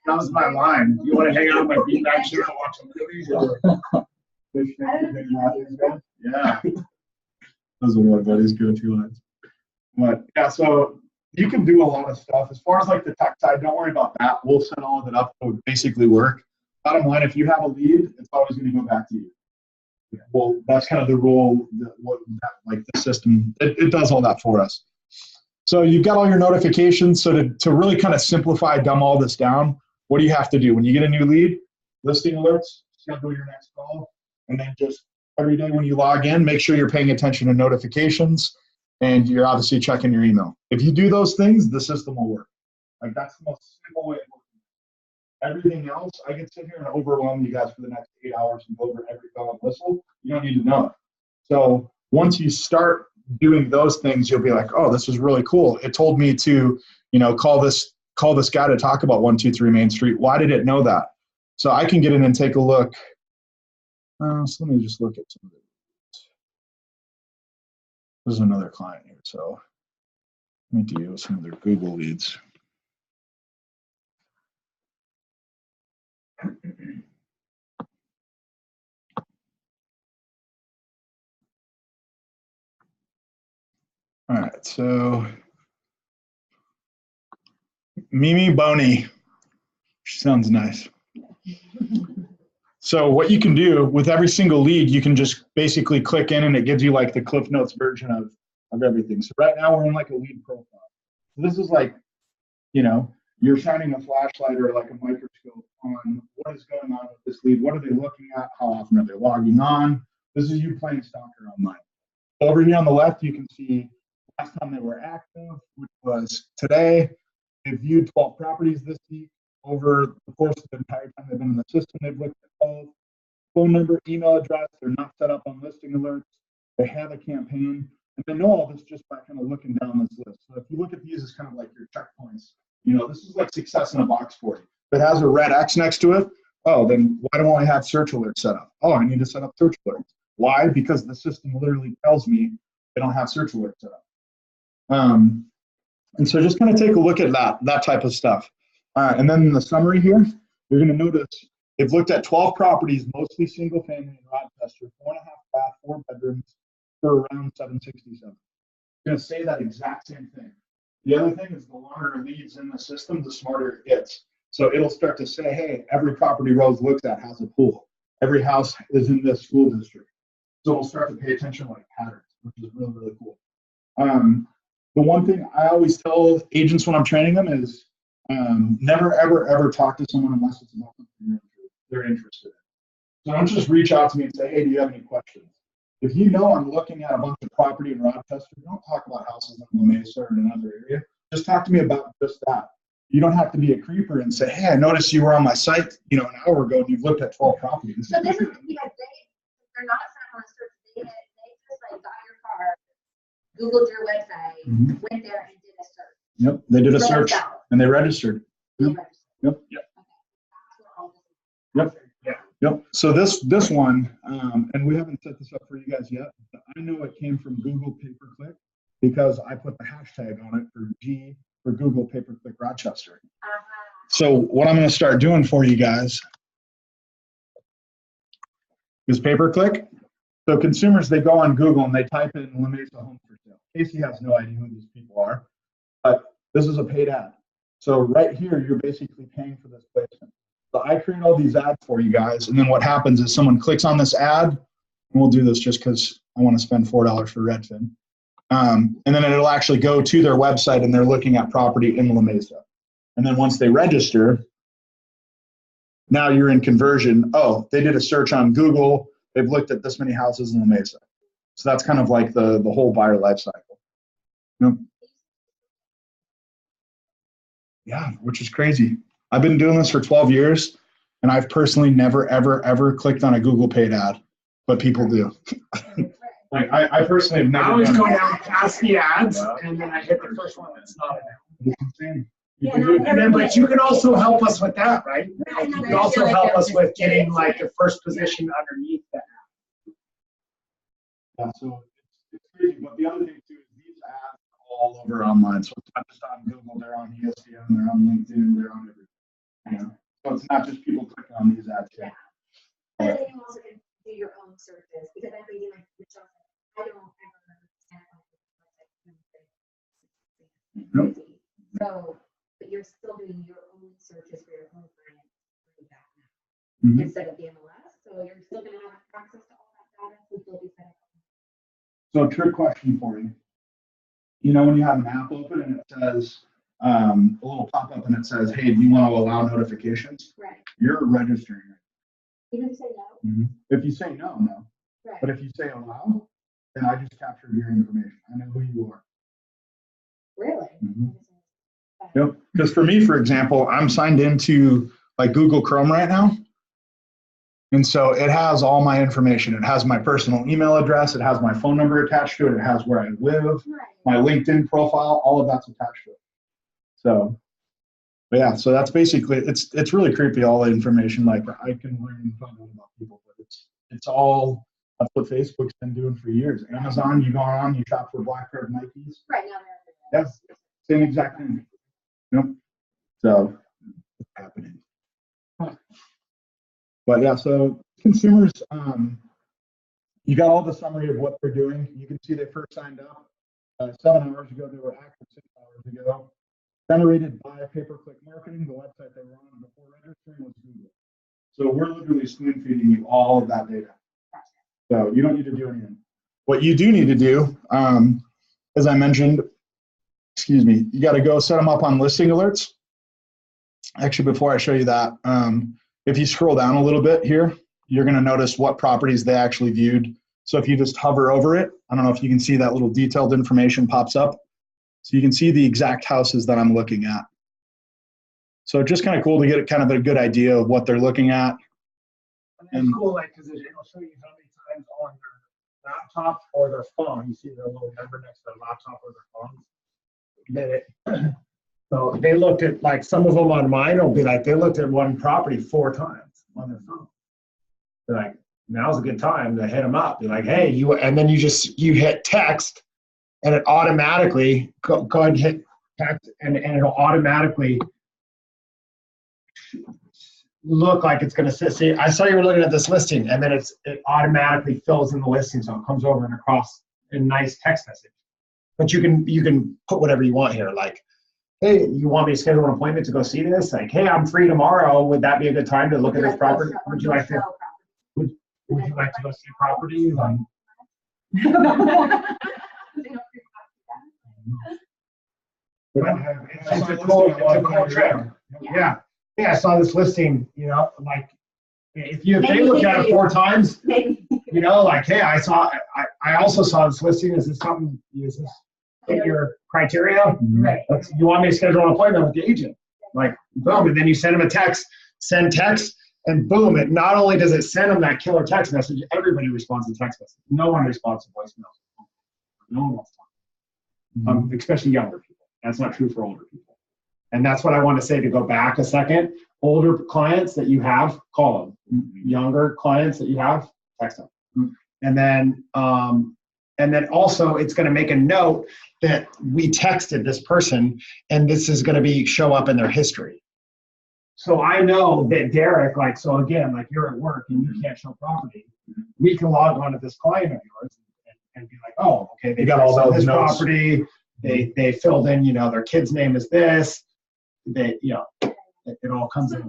That was my line. You want to hang out with my beanbag chair and watch a movie? Yeah. Those are my buddy's go-to lines. But yeah, so you can do a lot of stuff. As far as like the tech side, don't worry about that. We'll set all of it up. It would basically work. bottom line, if you have a lead, it's always going to go back to you. Well, that's kind of the rule that like the system, it does all that for us. So you've got all your notifications. So to really kind of simplify, dumb all this down, what do you have to do? When you get a new lead, listing alerts, schedule your next call, and then just every day when you log in, make sure you're paying attention to notifications and you're obviously checking your email. If you do those things, the system will work. Like that's the most simple way of working. Everything else, I could sit here and overwhelm you guys for the next 8 hours and go over every bell and whistle. You don't need to know it. So once you start doing those things, you'll be like, oh, this is really cool. It told me to, call this guy to talk about 123 Main Street. Why did it know that? So I can get in and take a look. So let me just look at some of it. This is another client here. So let me deal with some of their Google leads. All right, so Mimi Boney, she sounds nice. So what you can do with every single lead, you can just basically click in and it gives you like the Cliff Notes version of everything. So right now we're in like a lead profile. So this is like, you're shining a flashlight or like a microscope on what is going on with this lead. What are they looking at? How often are they logging on? This is you playing Stalker Online. Over here on the left, you can see last time they were active, which was today. They viewed 12 properties this week. Over the course of the entire time they've been in the system, they've looked at 12 phone number, email address. They're not set up on listing alerts. They have a campaign. And they know all this just by kind of looking down this list. So if you look at these as kind of like your checkpoints, this is like success in a box for you. If it has a red X next to it, oh, then why don't I have search alerts set up? Oh, I need to set up search alerts. Why? Because the system literally tells me they don't have search alerts set up. And so just kind of take a look at that type of stuff. And then in the summary here, you're going to notice they've looked at 12 properties, mostly single family in Rochester, 4.5 bath, 4 bedrooms for around 767. I'm going to say that exact same thing. The other thing is the longer leads in the system, the smarter it gets. So it'll start to say, hey, every property Rose looks at has a pool. Every house is in this school district. So it'll start to pay attention to like patterns, which is really, really cool. The one thing I always tell agents when I'm training them is never, ever, ever talk to someone unless it's about something they're interested in. So don't just reach out to me and say, hey, do you have any questions? If you know I'm looking at a bunch of property in Rochester, don't talk about houses in La Mesa or in another area. Just talk to me about just that. You don't have to be a creeper and say, hey, I noticed you were on my site, an hour ago and you've looked at 12 properties. So this is because they're not set on a search. They just like got your car, Googled your website, went there and did a search. Yep, they did a search and they registered. Yep. Okay. Yep. Yep. So this one, and we haven't set this up for you guys yet, but I know it came from Google pay-per-click because I put the hashtag on it for Google pay-per-click Rochester. So what I'm going to start doing for you guys is pay-per-click. So consumers, they go on Google and they type in La Mesa home for sale. Casey has no idea who these people are, but this is a paid ad. So right here, you're basically paying for this placement. So I create all these ads for you guys, and then what happens is someone clicks on this ad, and we'll do this just because I want to spend $4 for Redfin. And then it'll actually go to their website, and they're looking at property in La Mesa. And then once they register, now you're in conversion. Oh, they did a search on Google. They've looked at this many houses in La Mesa. So that's kind of like the whole buyer life cycle. Yeah, which is crazy. I've been doing this for 12 years, and I've personally never, ever, ever clicked on a Google paid ad, but people do. Like I personally have never. I always done go that. down past the ads, and then I hit the first one that's not an ad. It's insane. Yeah, People do. And then, but you can also help us with that, right? Right, You can also help us with getting like the first position underneath that. Yeah, so it's crazy. But the other thing too is these ads are all over online. So it's not just on Google, they're on ESPN, they're on LinkedIn, they're on everything. So it's not just people clicking on these ads. Yeah. And then you also can do your own searches, because I'm thinking like Michelle said, I don't ever stand on the website. So, but you're still doing your own searches for your own clients. Mhm. instead of the MLS. So you're still gonna have access to all that data, so you'll be set up. So trick question for you. You know, when you have an app open and it says, a little pop-up and it says, hey, do you want to allow notifications? Right. You're registering it. Even if you say no, If you say no, no. right. But if you say allow, then I just captured your information. I know who you are. Really? Mhm. Yep. Because for me, for example, I'm signed into like Google Chrome right now. And so it has all my information. It has my personal email address. It has my phone number attached to it. It has where I live, Right. my LinkedIn profile, all of that's attached to it. So, but yeah, so that's basically, it's really creepy, all the information. Like I can learn and find out about people, but it's all, that's what Facebook's been doing for years. Amazon, you go on, you shop for black pair of Nikes. Right now they're. Yes, same exact thing. Yep. So it's happening. But yeah, so consumers, you got all the summary of what they're doing. You can see they first signed up 7 hours ago. They were active 6 hours ago. Generated by pay-per-click marketing. The website they were on before registering was Google. So we're literally spoon feeding you all of that data. So you don't need to do anything. What you do need to do, as I mentioned, excuse me, you got to go set them up on listing alerts. Actually, before I show you that, if you scroll down a little bit here, you're going to notice what properties they actually viewed. So if you just hover over it, I don't know if you can see that little detailed information pops up. So you can see the exact houses that I'm looking at. So just kind of cool to get kind of a good idea of what they're looking at. And it's cool, like, because it'll show you how many times on their laptop or their phone, you see their little number next to their laptop or their phone. Then so they looked at, like, some of them on mine will be like, they looked at one property 4 times on their phone. They're like, now's a good time to hit them up. Be like, hey, and then you hit text, and it automatically, go ahead and hit text, and it'll automatically look like it's going to see, I saw you were looking at this listing, and then it automatically fills in the listing, so it comes over and across a nice text message. But you can put whatever you want here, like, hey, you want me to schedule an appointment to go see this? Like, hey, I'm free tomorrow. Would that be a good time to look at this property? Would you like to go see property? Like, it's a cool trip. Yeah. Hey, I saw this listing, like, if they look at it 4 times, like, hey, I also saw this listing. Is this fit your criteria? Right. You want me to schedule an appointment with the agent? Like, boom, and then you send them a text, send text, and boom, it not only does it send them that killer text message, everybody responds to text message. No one responds to voicemail. No one wants to talk. Especially younger people. That's not true for older people. And that's what I want to say, to go back a second. Older clients that you have, call them. Younger clients that you have, text them. And then also it's going to make a note that we texted this person, and this is going to show up in their history. So I know that Derek, like, so again, like, you're at work and you can't show property. We can log on to this client of yours and be like, oh, okay, they got all those notes. Property. They filled in, their kid's name is this. It all comes in.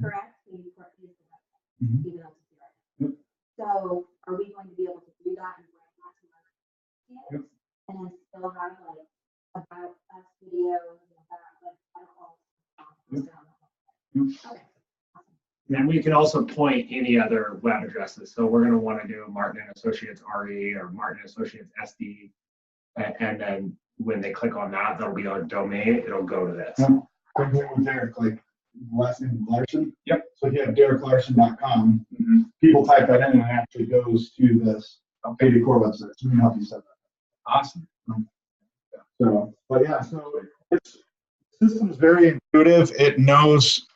Correct? Even though it's zero. So are we going to be able to do that and bring that to our kids? And then still have like about us videos and about like okay. And we can also point any other web addresses. So we're going to want to do Martin and Associates RE or Martin and Associates SD. And then when they click on that, that'll be our domain. It'll go to this. Same thing with Derek, like last name Larson. Yep. So if you have DerekLarson.com, people type that in and it actually goes to this KD Core website. So we can help you set that up. Awesome. So, but yeah, so it's system's very intuitive. It knows,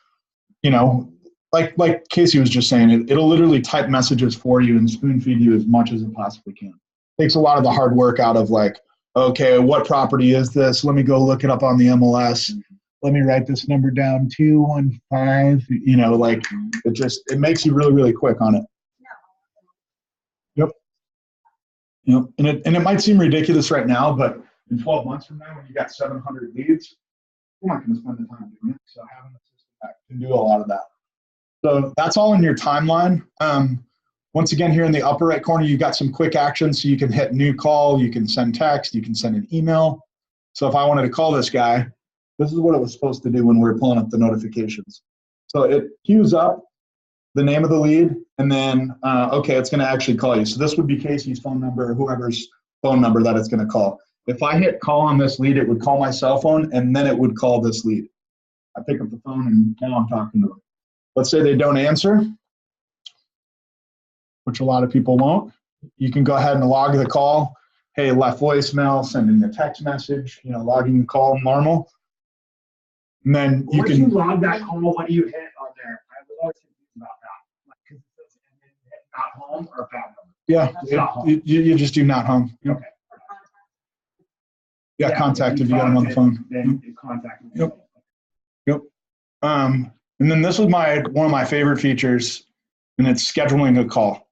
like Casey was just saying, it'll literally type messages for you and spoon feed you as much as it possibly can. Takes a lot of the hard work out of, like, okay, what property is this? Let me go look it up on the MLS. Let me write this number down, 215, like, it makes you really, really quick on it. Yep. And it might seem ridiculous right now, but in 12 months from now, when you got 700 leads, we're not going to spend the time doing it. So having a system that can do a lot of that. So that's all in your timeline. Once again, here in the upper right corner, you've got some quick actions. So you can hit new call, you can send text, you can send an email. So if I wanted to call this guy, this is what it was supposed to do when we were pulling up the notifications. So it queues up the name of the lead, and then, okay, it's going to actually call you. So this would be Casey's phone number, or whoever's phone number that it's going to call. If I hit call on this lead, it would call my cell phone, and then it would call this lead. I pick up the phone, and now I'm talking to them. Let's say they don't answer, which a lot of people won't. You can go ahead and log the call. Hey, left voicemail, sending a text message, logging the call normal. And then you Once can you log that call, what do you hit on there? I was always confused about that. Like, 'cause it says and then hit not home or bad number. you just do not home. Okay. Yeah, contact if you got them on the phone. Then you contact them. Yep. And then this was one of my favorite features, and it's scheduling a call.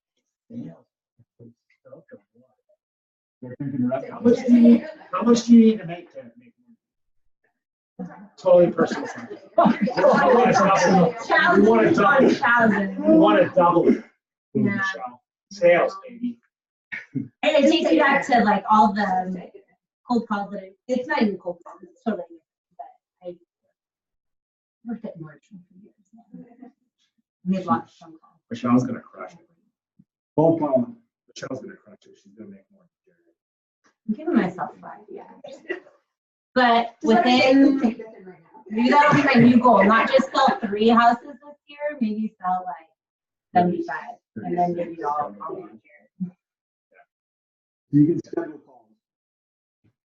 How much do you need to make totally personal? You want to double it. Yeah. Sales, baby. And it takes you back to like all the cold calls that it's not even cold calls, it's totally different, but I worked at Nordstrom for years now. We had lots of phone calls. Michelle's gonna crush it. Phone call. Michelle's gonna crush it. She's gonna make more. I'm giving myself 5 years. But within, maybe that'll be my new goal, not just sell 3 houses this year, maybe sell like 75, and then maybe all next year. You can schedule calls.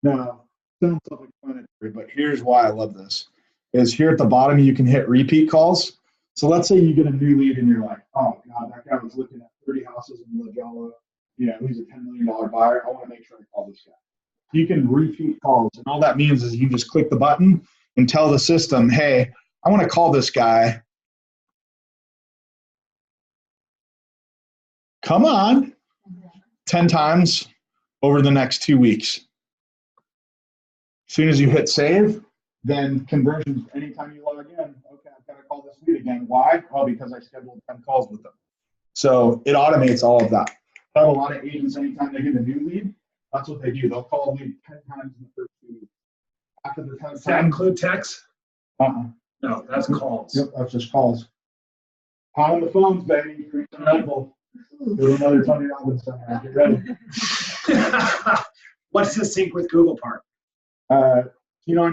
Now, sounds self-explanatory, but here's why I love this. Is here at the bottom, you can hit repeat calls. So let's say you get a new lead and you're like, oh God, that guy was looking at 30 houses in La Jolla. He's a $10 million buyer. I want to make sure I call this guy. You can repeat calls, and all that means is you just click the button and tell the system, hey, I want to call this guy. Come on, 10 times over the next 2 weeks. As soon as you hit save, then conversions, anytime you log in, okay, I've got to call this lead again. Why? Oh, because I scheduled 10 calls with them. So it automates all of that. I have a lot of agents, anytime they get a new lead, that's what they do. They'll call a lead 10 times in the first 2 weeks. After the 10th Does that time, include text? no, No, that's calls. Yep, that's just calls. Pound the phones, baby. Do another Tony Robbins seminar. Get ready. What's the sync with Google part? On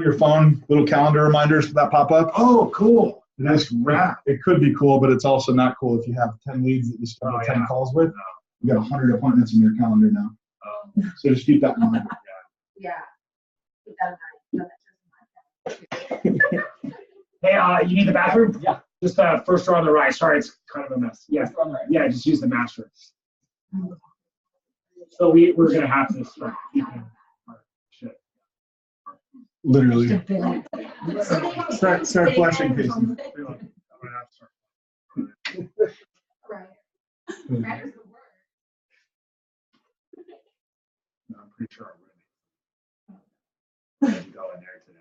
your phone, little calendar reminders that pop up. Oh, cool. That's rad. It could be cool, but it's also not cool if you have 10 leads that you schedule 10 calls with. You got 100 appointments in your calendar now. So just keep that in mind. Yeah. Keep that in mind. Hey, you need the bathroom? Yeah. Just first row on the right. Sorry, it's kind of a mess. Yeah. Yeah, just use the master. So we're gonna have to start keeping our shit. Literally. Start flashing I'm cases. gonna have to start. Right. No, I'm pretty sure I'm ready. Go in there today.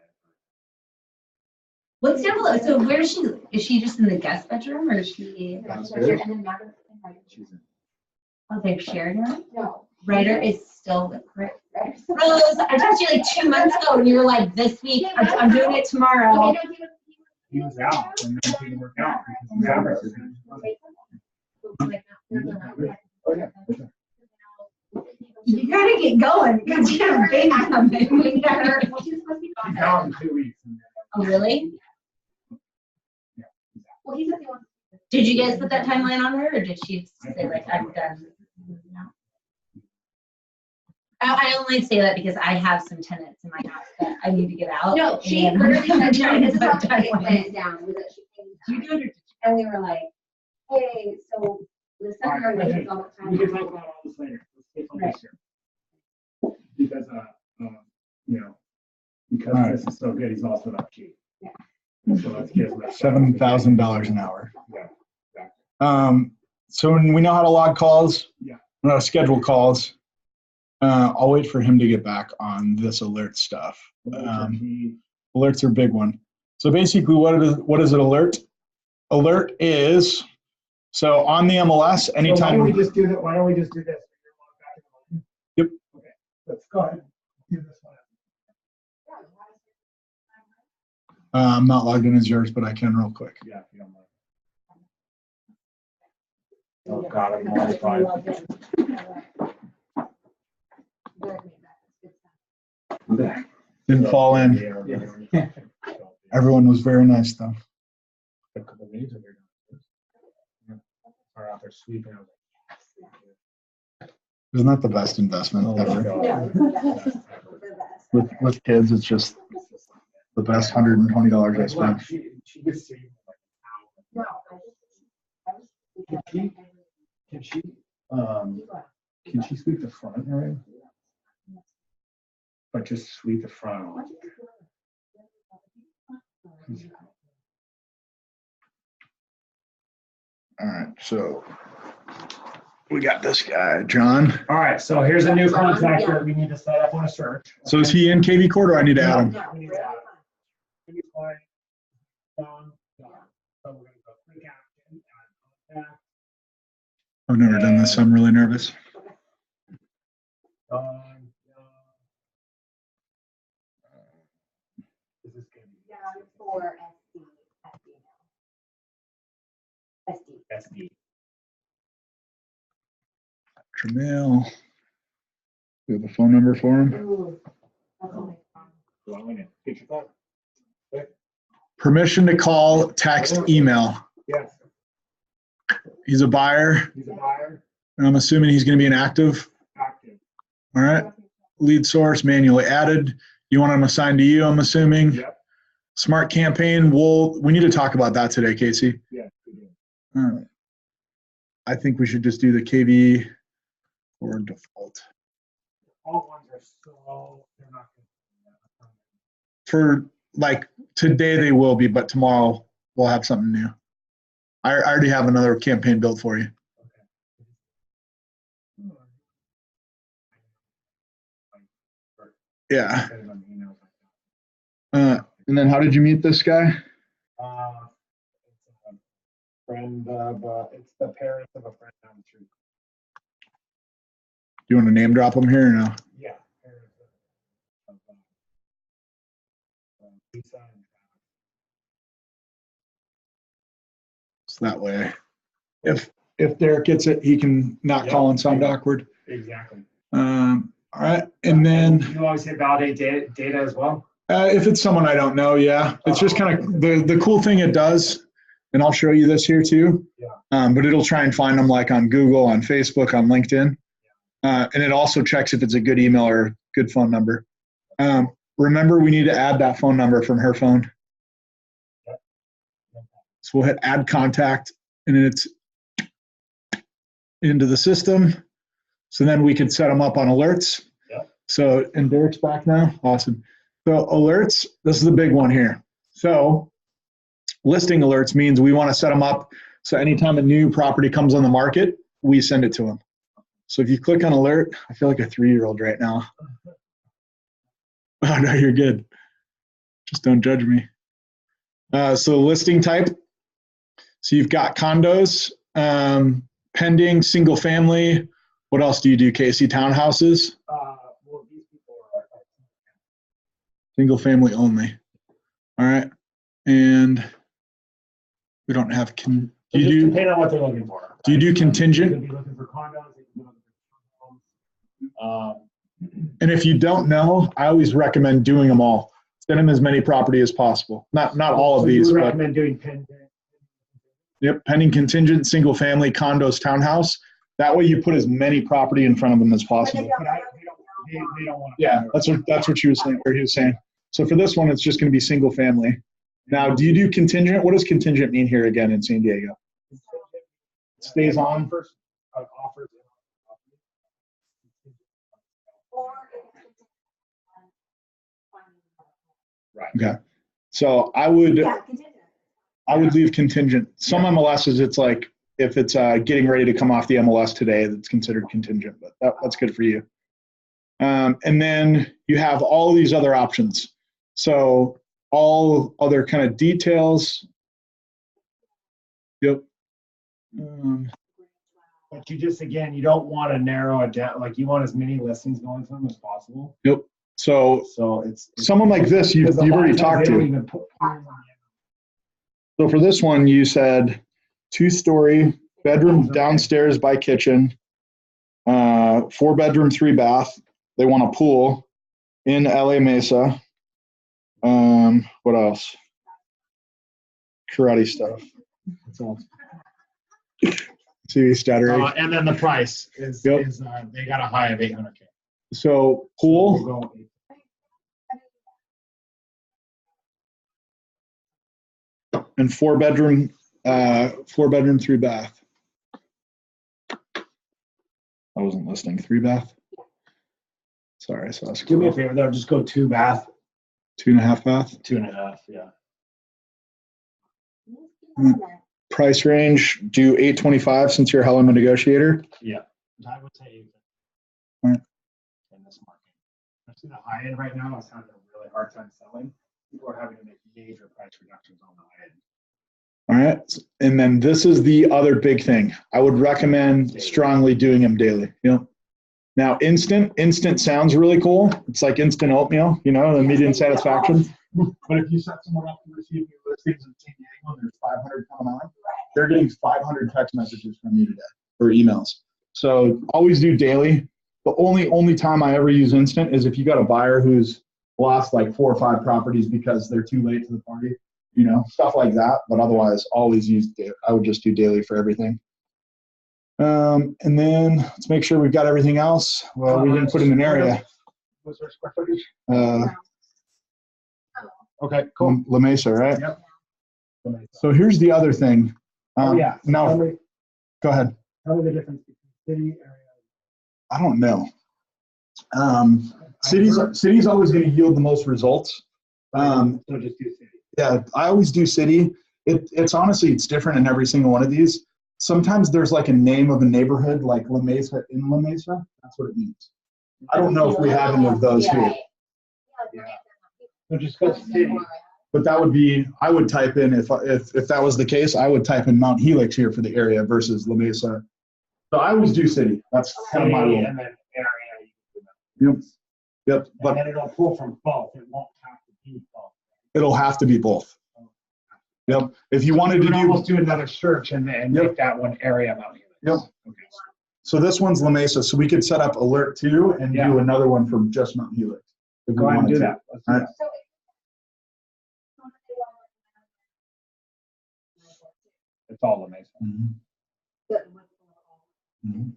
What's the envelope? So where is she? Is she just in the guest bedroom, or is she? Downstairs. And then Margaret's in writing. Oh, they've shared her. No. Writer is still with Rose. I talked to you like 2 months ago, and you were like, "This week, I'm doing it tomorrow." He was out and then he didn't work out. Because the Oh, yeah. Okay. You gotta get going because you have a baby coming. He's out in 2 weeks. Oh, really? Well, he said he wants. Did you guys put that timeline on her, or did she say like, "I'm done"? No. I only say that because I have some tenants in my house that I need to get out. No, she and literally I'm said, trying to this is how put it timeline. went down, was that she came You down. do it. And we were like, hey, so the secretary waiting all the We can time. talk about all this later. Let's take on this here. Because, because All right. this is so good, he's also not cheap. Yeah. So let's give him a $7,000 an hour. Yeah. So when we know how to log calls, Yeah. we know how to schedule calls. I'll wait for him to get back on this alert stuff. Alerts are a big one. So basically what is an alert? Alert is, so on the MLS, So anytime. why don't we just do that? Why don't we just do this? Yep. Okay, let's go ahead. Do this one. I'm not logged in as yours, but I can real quick. Yeah, if you don't mind. Oh, God, I'm modified. Didn't fall in. Everyone was very nice though. A couple meetings over here. Or out there sweeping. I was like, Isn't that the best investment oh, ever? God. With kids, it's just the best $120 I spent. She gets to like Can she sweep the front, right? But just sweep the front. All right, so we got this guy, John. All right, so here's a new contact that we need to set up on a search. So is he in KV Court or I need to add him? We need to add him. Maybe play John. So we're gonna go quick action, add contact. I've never done this, so I'm really nervous. Is this gonna be Down for SD. SD? Tramiel. We have a phone number for him. Ooh, that's only fun. Do I want to get your phone? Permission to call, text, email. Yes, He's a buyer, he's a buyer, and I'm assuming he's going to be an active. active. All right. Lead source manually added. You want him assigned to you, I'm assuming. Yep, Smart campaign. We need to talk about that today, Casey. yeah, we do. All right. I think we should just do the KV or default. All ones are so, they're not. For like today they will be, but tomorrow we'll have something new. I already have another campaign built for you. Yeah. And then how did you meet this guy? It's a friend of, it's the parents of a friend down the street. Do you want to name drop him here or no? Yeah. Parents of, Lisa and So that way, if Derek gets it, he can not call and sound awkward. exactly. All right, and then You always hit validate data as well? if it's someone I don't know, yeah, it's just kind of the cool thing it does, and I'll show you this here too. Yeah. But it'll try and find them like on Google, on Facebook, on LinkedIn, and it also checks if it's a good email or good phone number. Remember, we need to add that phone number from her phone. Yep. So we'll hit add contact, and then it's into the system. So then we can set them up on alerts. Yep. So, and Derek's back now. Awesome. So alerts, this is the big one here. So listing alerts means we want to set them up so anytime a new property comes on the market, we send it to them. So if you click on alert, I feel like a 3-year-old right now. Oh, no, you're good. Just don't judge me. So listing type. So you've got condos, pending, single family. What else do you do, Casey? Townhouses? Well, these people are Single family only. All right. And we don't have, do you depending on what they're looking for. do you do They could contingent? be looking for condos, they could be looking for homes. And if you don't know, I always recommend doing them all. Send them as many property as possible. Not all of So you these, would but recommend doing pending. yep, pending contingent, single family, condos, townhouse. That way you put as many property in front of them as possible. But they don't want to. Yeah, that's what she was saying, or he was saying. So for this one, it's just going to be single family. Now, do you do contingent? What does contingent mean here again in San Diego? It stays on. First, offers. Or Right. Okay. So I would contingent. leave contingent. Some MLSs, it's like if it's getting ready to come off the MLS today, that's considered contingent, but that's good for you. And then you have all these other options. So all other kind of details. Yep. But you just, again, you don't want to narrow it down, like you want as many listings going to them as possible. Yep. So So it's. someone like this, you've because a lot already of times talked they don't to. even put plans on So for this one, you said 2-story, bedroom downstairs by kitchen, 4-bedroom, 3-bath. They want a pool in LA Mesa. What else? Karate stuff. That's all. TV stuttering. And then the price is, Yep. they got a high of 800K. So pool, and 4-bedroom, 3-bath. I wasn't listening. 3-bath. Sorry, I saw a Do me a squirrel. favor though, just go 2-bath, 2.5 bath. 2.5, yeah. Price range, do 825 since you're a hell of a negotiator. Yeah. I would say. Alright. In this market. Especially the high end right now is having a really hard time selling. People are having to make major price reductions on the high end. All right. And then this is the other big thing. I would recommend strongly doing them daily. Now, instant sounds really cool. It's like instant oatmeal, the immediate satisfaction. But if you set someone up to receive new listings in San Diego and there's 500 coming on, they're getting 500 text messages from you today or emails. So always do daily. The only time I ever use instant is if you got a buyer who's lost like 4 or 5 properties because they're too late to the party, stuff like that. But otherwise, always use daily. I would just do daily for everything. And then let's make sure we've got everything else. Well, we didn't put in an area. What's our square footage? Okay, cool. La Mesa, right? Yep. So here's the other thing. Yeah. No, Tell me go ahead. the difference between city area. I don't know. City's always going to yield the most results. So just do city. Yeah, I always do city. It's honestly, it's different in every single one of these. Sometimes there's like a name of a neighborhood, like La Mesa in La Mesa. That's what it means. I don't know if we have any of those here. Yeah. So just go city. But that would be, I would type in, if that was the case, I would type in Mount Helix here for the area versus La Mesa. So I always do city. That's kind of my rule. And then area. Yep. But But then it'll pull from both. It won't have to be both. it'll have to be both. Yep. If you wanted to could almost do, do another search and make that one area Mount Helix. Yep. Okay. So this one's La Mesa. So we could set up alert 2 and Yeah. do another one for just Mount Helix. If we Go ahead and wanted do to. that. Let's do All right. that. It's all amazing. Mhm. Mhm.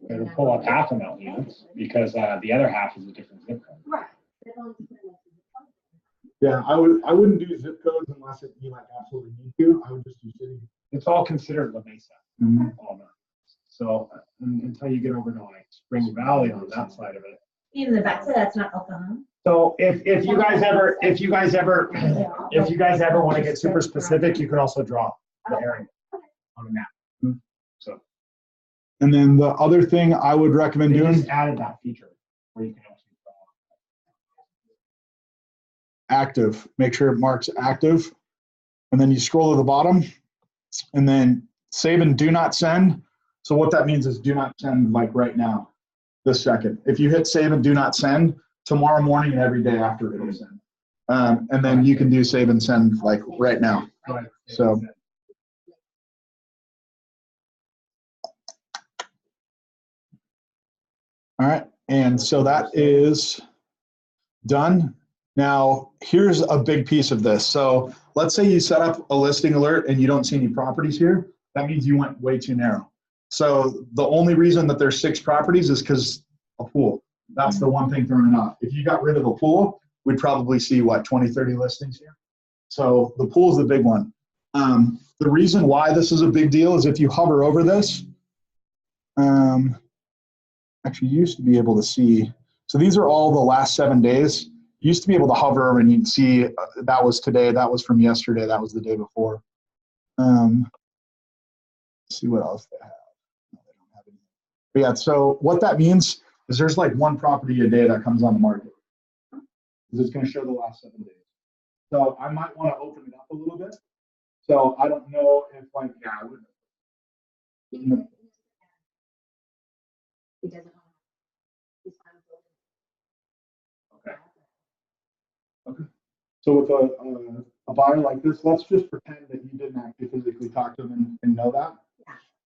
It'll pull up half of Mount Helix because the other half is a different zip code. Right. Yeah, I wouldn't do zip codes unless you like absolutely need to. I would just do city. It's all considered La Mesa. Mhm. All that. So until you get over to like Spring Valley on that side of it. Even the back, so that's not alcohol. So if you guys ever want to get super specific, you can also draw the area on a map. So And then the other thing I would recommend they doing, just added that feature where you can actually draw. active. Make sure it marks active. And then you scroll to the bottom and then save and do not send. So what that means is do not send like right now, this second. If you hit save and do not send, tomorrow morning and every day after it'll send. And then you can do save and send like right now. Go ahead. So- All right, and so that is done. Now, here's a big piece of this. So let's say you set up a listing alert and you don't see any properties here. That means you went way too narrow. So the only reason that there's 6 properties is because a pool. That's the one thing throwing it off. If you got rid of the pool, we'd probably see, what, 20, 30 listings here? So the pool is the big one. The reason why this is a big deal is if you hover over this, actually you used to be able to see, so these are all the last 7 days. You used to be able to hover over and you'd see that was today, that was from yesterday, that was the day before. Let's see what else they have. No, they don't have any. But yeah, so what that means is there's like one property a day that comes on the market. Because it's going to show the last 7 days. So I might want to open it up a little bit. So I don't know if like, yeah, I would. He doesn't want to. He's fine with building. Okay. So with a buyer like this, let's just pretend that you didn't actually physically talk to them and know that.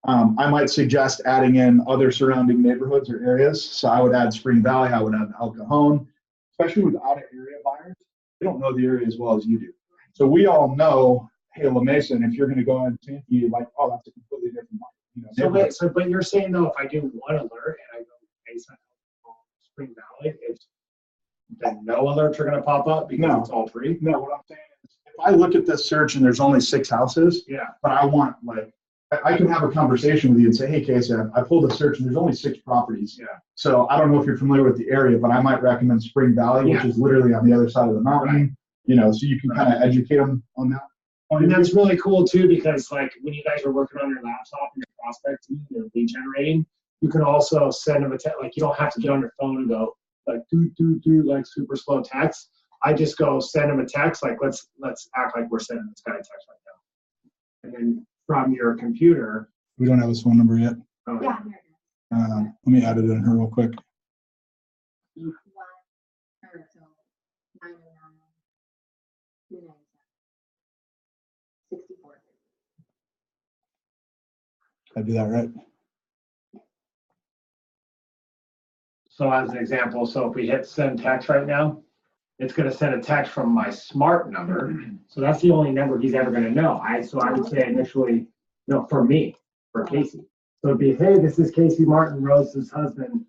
I might suggest adding in other surrounding neighborhoods or areas. So I would add Spring Valley, I would add El Cajon, especially with out of area buyers. They don't know the area as well as you do. So we all know, hey, La Mesa, and if you're going to go in Santee, like, oh, that's a completely different market. You know, So wait, but you're saying though, if I do one alert and I go based on Spring Valley, it's then no alerts are gonna pop up because No. it's all free? no, what I'm saying is, if I look at this search and there's only 6 houses, Yeah, but I want like, I can have a conversation with you and say, hey, Casey, I pulled a search and there's only 6 properties. yeah. So I don't know if you're familiar with the area, but I might recommend Spring Valley, which Yeah. is literally on the other side of the mountain. Right. You know, so you can kind of educate them on that. And that's really cool too, because like when you guys are working on your laptop and you're prospecting and lead generating, you can also send them a text. Like you don't have to get on your phone and go like do like super slow text. I just go send them a text like let's act like we're sending this guy a text right now. And then from your computer. We don't have his phone number yet. Oh, Yeah. Let me add it in here real quick. 64. I do that right. So as an example, so if we hit send text right now, it's going to send a text from my smart number. So that's the only number he's ever going to know. So I would say initially, no, for me, for Casey. So it'd be, hey, this is Casey Martin, Rose's husband.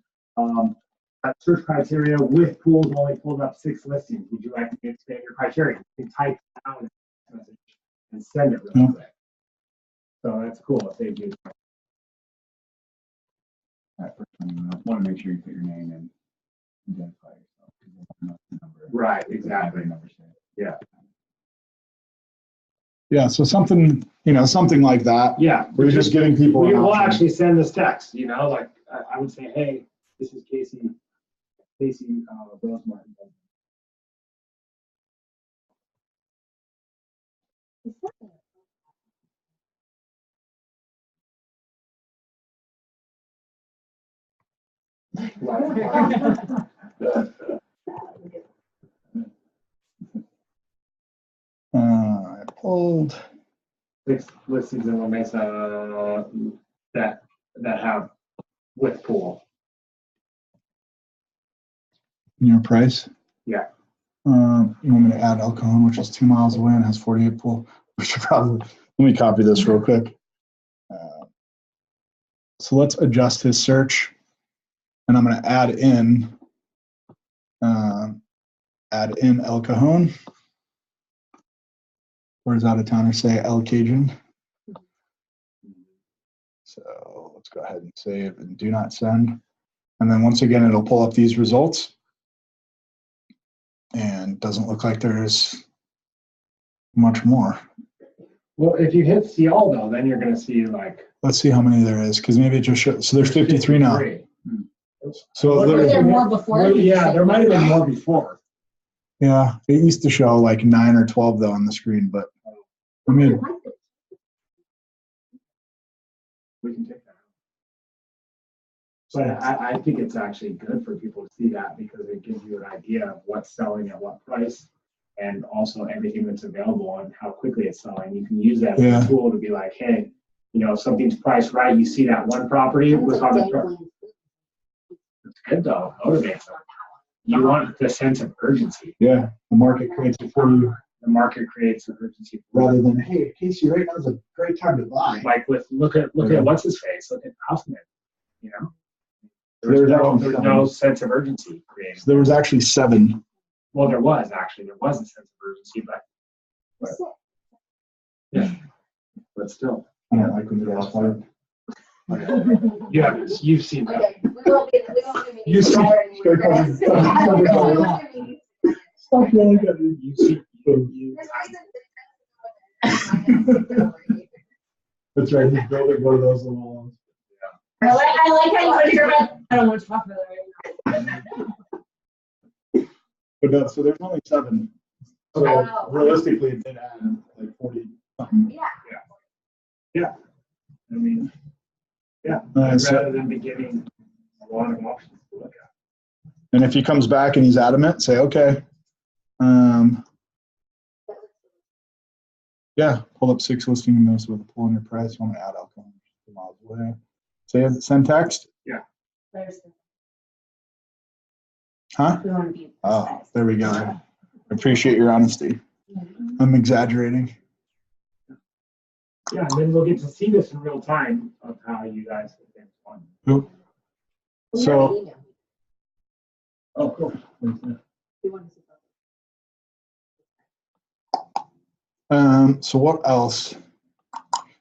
At search criteria with pools only pulled up 6 listings. Would you like to expand your criteria? You can type it out in a message and send it really quick. So that's cool. If they do. I want to make sure you put your name and identify yourself. 'Cause they don't know the number. Right, exactly. Number say. Yeah. Yeah, so something like that. Yeah. We're just getting people. We an will option. actually send this text, like I would say, hey, this is Casey Rose Martin. I pulled. 6 listings in La Mesa that have with pool. Your price? Yeah. You want me to add El Cajon, which is 2 miles away and has 48 pool. We should probably, let me copy this real quick. So let's adjust his search. And I'm going to add in El Cajon. Or does out of towner say El Cajun? So let's go ahead and save and do not send. And then once again, it'll pull up these results. And doesn't look like there's much more. Well, if you hit see all though, then you're going to see like. Let's see how many there is, because maybe it just shows. So there's 53 now. 53. So What Was there literally, more before? Yeah, there might have been more before. yeah, it used to show like 9 or 12 though on the screen, but I mean, We can take that. But I think it's actually good for people to see that because it gives you an idea of what's selling at what price and also everything that's available and how quickly it's selling. You can use that as Yeah. a tool to be like, hey, if something's priced right, you see that one property was on the. It's good though, motivates them. You want the sense of urgency. yeah, the market creates it for you The market creates an urgency. rather than, hey, Casey, right now is a great time to buy. Like look at what's his face, look at Hoffman, There's There's no sense of urgency created. So there was actually 7. Well, there was a sense of urgency, but yeah, but still, I don't like when you're outside. you've seen that. Okay, we won't be You see- Chris. Stop yelling at me. You see, That's right, he's building one of those little ones. I like how you want to hear about, I don't want to talk about it right But so there's only 7. So Wow. realistically, it did add like 40 something. Yeah. I mean, yeah, So- rather than be getting a lot of options to look at. And if he comes back and he's adamant, say, okay. Yeah, pull up 6 listing notes with a pull in your price. You want to add alcohol 2 miles away. Say send text. now. There's, Huh? we want to be Oh, precise. there we go. I appreciate your honesty. I'm exaggerating. Yeah, and then we'll get to see this in real time of how you guys have been fun. Yep. We So- have an email. Oh, cool. We want to see So what else?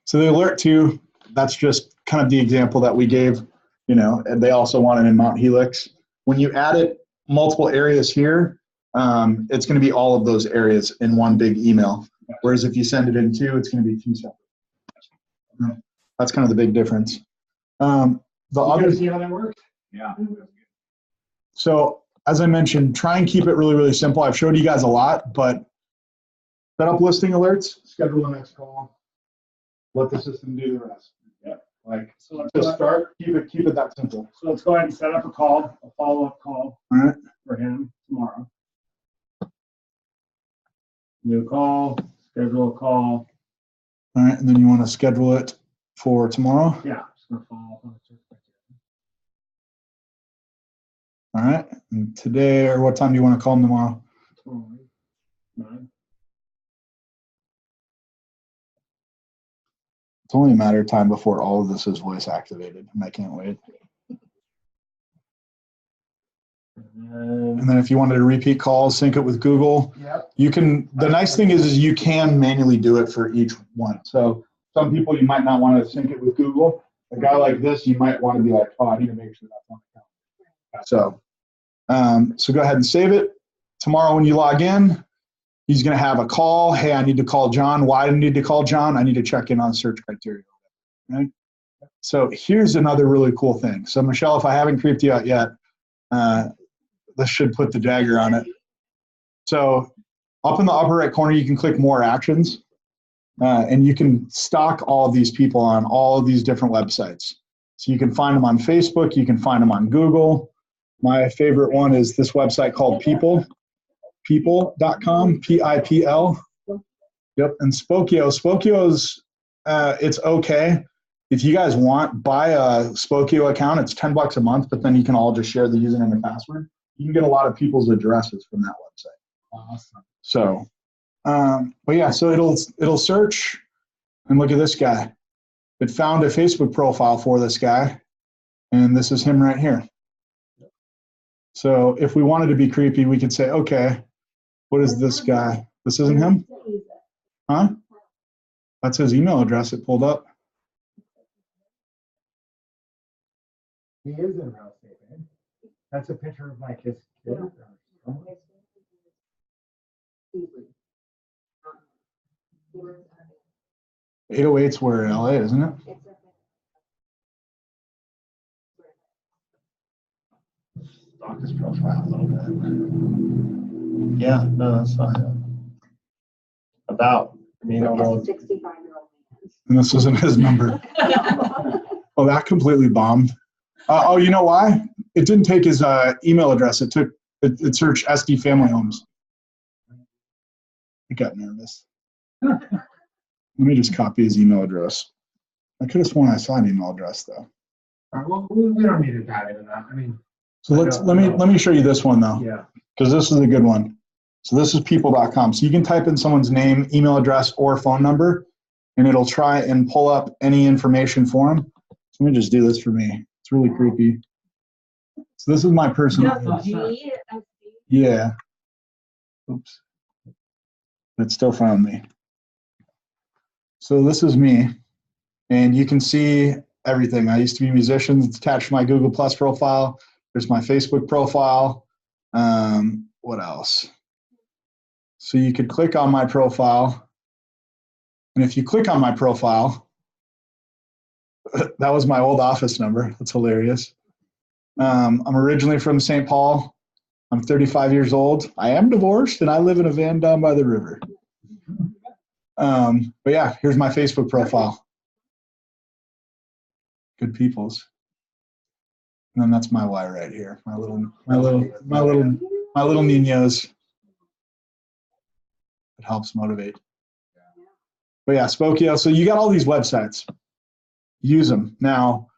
So the alert 2, that's just kind of the example that we gave, and they also want it in Mount Helix. When you add it multiple areas here, it's going to be all of those areas in one big email. Whereas if you send it in 2, it's going to be 2 separate. That's kind of the big difference. The You other, guys see how that works? Yeah. so as I mentioned, try and keep it really, really simple. I've showed you guys a lot, but set up listing alerts, schedule the next call, let the system do the rest. Like, So let's, just start, keep it that simple. so let's go ahead and set up a call, a follow-up call All right. for him tomorrow. New call, schedule a call. All right, and then you want to schedule it for tomorrow. Yeah, just gonna follow up on the search All right, and today, or what time do you want to call them tomorrow? criteria. 9. It's only a matter of time before all of this is voice activated, and I can't wait. And then if you wanted to repeat calls, sync it with Google. Yep. You can, the nice thing is you can manually do it for each one. So some people, you might not want to sync it with Google. A guy like this, you might want to be like, oh, I need to make sure that's on the calendar. So go ahead and save it. Tomorrow when you log in, he's going to have a call. Hey, I need to call John. Why do I need to call John? I need to check in on search criteria. Right? So here's another really cool thing. So Michelle, if I haven't creeped you out yet, this should put the dagger on it. So up in the upper right corner, you can click more actions, and you can stock all of these people on all of these different websites. So you can find them on Facebook, you can find them on Google. My favorite one is this website called people.com, P-I-P-L. Yep, and Spokio's, it's okay. If you guys want, buy a Spokio account. It's $10 a month, but then you can all just share the username and password. You can get a lot of people's addresses from that website. Awesome. So, but yeah, so it'll search, and look at this guy. It found a Facebook profile for this guy, and this is him right here. So if we wanted to be creepy, we could say, okay, what is this guy? This isn't him? Huh? That's his email address it pulled up. He is in real estate, man. That's a picture of like his kid. Yeah. Easily. 808's where in LA, isn't it? It's a- Stock his profile a little bit. Yeah, no, that's fine. About, I mean, It's a almost. 65-year-old And this isn't his number. man. Oh, that completely bombed. Oh, you know why? It didn't take his email address. It searched SD Family Homes. I got nervous. Let me just copy his email address. I could have sworn I saw an email address though. All right, well, we don't need to dive into that. I mean, So let me show you this one though, yeah. because this is a good one. So this is people.com. So you can type in someone's name, email address, or phone number, and it'll try and pull up any information for them. So let me just do this for me. It's really creepy. So this is my personal. Yeah. Oops. It still found me. So this is me, and you can see everything. I used to be a musician. It's attached to my Google Plus profile. There's my Facebook profile. What else? So you could click on my profile, and if you click on my profile, that was my old office number. That's hilarious. I'm originally from St. Paul. I'm 35 years old. I am divorced, and I live in a van down by the river. But yeah, here's my Facebook profile. Good peoples. And then that's my Y right here. My little niños. It helps motivate. But yeah, Spokio. So you got all these websites. Use them. Now,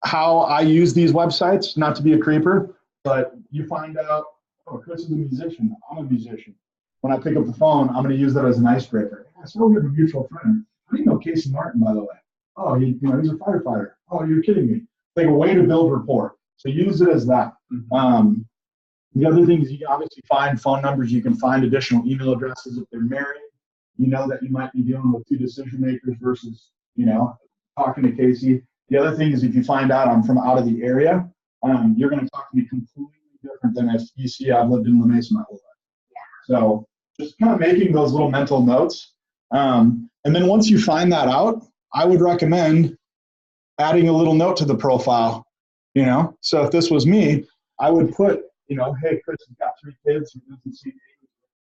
how I use these websites, not to be a creeper, but you find out, oh, Chris is a musician. I'm a musician. When I pick up the phone, I'm going to use that as an icebreaker. So we have a mutual friend. How do you know Casey Martin, by the way? Oh, he's a firefighter. Oh, you're kidding me. Like a way to build rapport. So use it as that. The other thing is you can obviously find phone numbers. You can find additional email addresses if they're married. You know that you might be dealing with two decision makers versus, talking to Casey. The other thing is if you find out I'm from out of the area, you're going to talk to me completely different than if you see I've lived in La Mesa my whole life. Yeah. So just kind of making those little mental notes. And then once you find that out, I would recommend adding a little note to the profile, So if this was me, I would put, hey, Chris has got 3 kids. He lives in CA,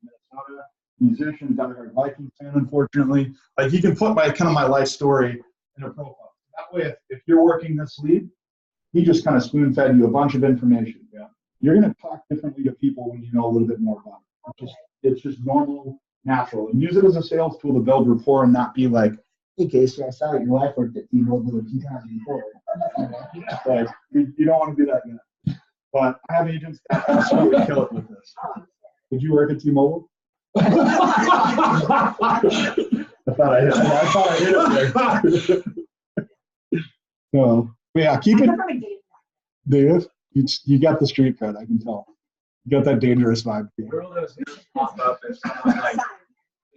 Minnesota, musician, diehard Vikings fan, unfortunately. Like you can put my life story in a profile. That way, if you're working this lead, he just kind of spoon-fed you a bunch of information. Yeah. You're going to talk differently to people when you know a little bit more about it. It's just normal, natural. And use it as a sales tool to build rapport and not be like, hey, Casey, I saw that your wife worked at T-Mobile in 2004. Like, you don't want to do that yet. But I have agents that absolutely kill it with this. Did you work at T-Mobile? I thought I hit it there. So, yeah, keep it. Dave, you got the street cred, I can tell. You got that dangerous vibe. Where will those notes pop up if someone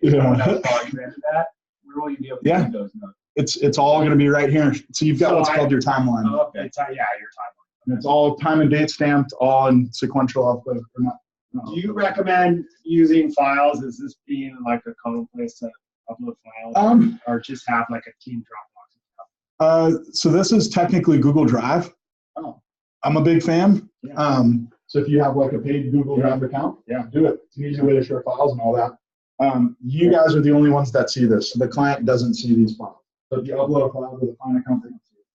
someone else calls you into that? Where will you be able to read those notes? It's all going to be right here. So you've got what's called your timeline. Oh, okay. Your timeline. And it's all time and date stamped, all in sequential alphabet. Do you recommend using files? Is this being like a common place to upload files, or just have like a team Dropbox? So this is technically Google Drive. Oh, I'm a big fan. yeah. So if you have like a paid Google Drive account, do it. It's an easy way to share files and all that. You guys are the only ones that see this. So the client doesn't see these files. So if you upload a file to the client account, they don't see it.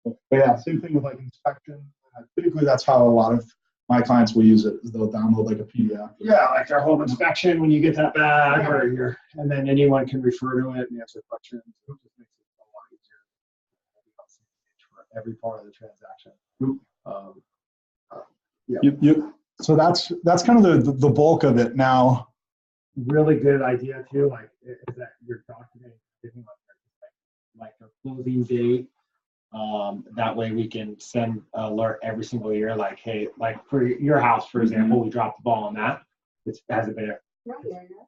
Okay, but yeah, same thing with like inspection. Typically, that's how a lot of my clients will use it. Is they'll download like a PDF. Yeah, like their home inspection when you get that back, and then anyone can refer to it and answer questions. It just makes it a lot easier for every part of the transaction. So that's kind of the bulk of it now. Really good idea too. Like is that you're documenting like their closing date. That way we can send an alert every single year. Like, hey, like for your house, for example, we dropped the ball on that. It hasn't been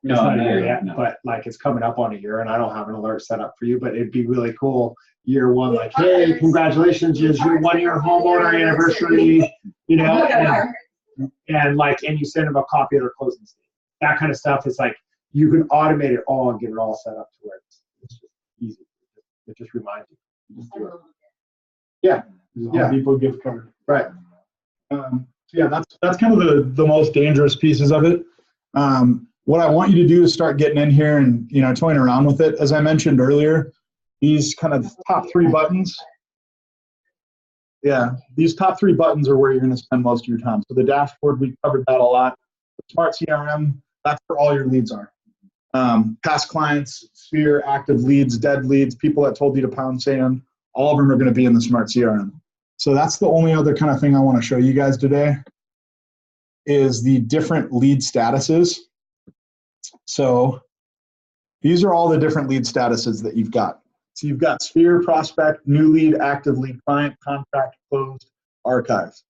not here yet, but like it's coming up on a year, and I don't have an alert set up for you. But it'd be really cool. Year one, like, hey, congratulations, it's your 1-year homeowner anniversary. And you send them a copy of their closing statement. That kind of stuff is like you can automate it all and get it all set up to where it's just easy. It just reminds you. Just do it. Yeah. People gift card. Right. So yeah, that's kind of the most dangerous pieces of it. What I want you to do is start getting in here and toying around with it. As I mentioned earlier, these kind of top 3 buttons. Yeah, these top 3 buttons are where you're going to spend most of your time. So the dashboard, we covered that a lot. The Smart CRM, that's where all your leads are. Past clients, Sphere, active leads, dead leads, people that told you to pound sand, all of them are going to be in the Smart CRM. So that's the only other kind of thing I want to show you guys today is the different lead statuses. So these are all the different lead statuses that you've got. So you've got Sphere, prospect, new lead, active lead, client, contract, closed, archived.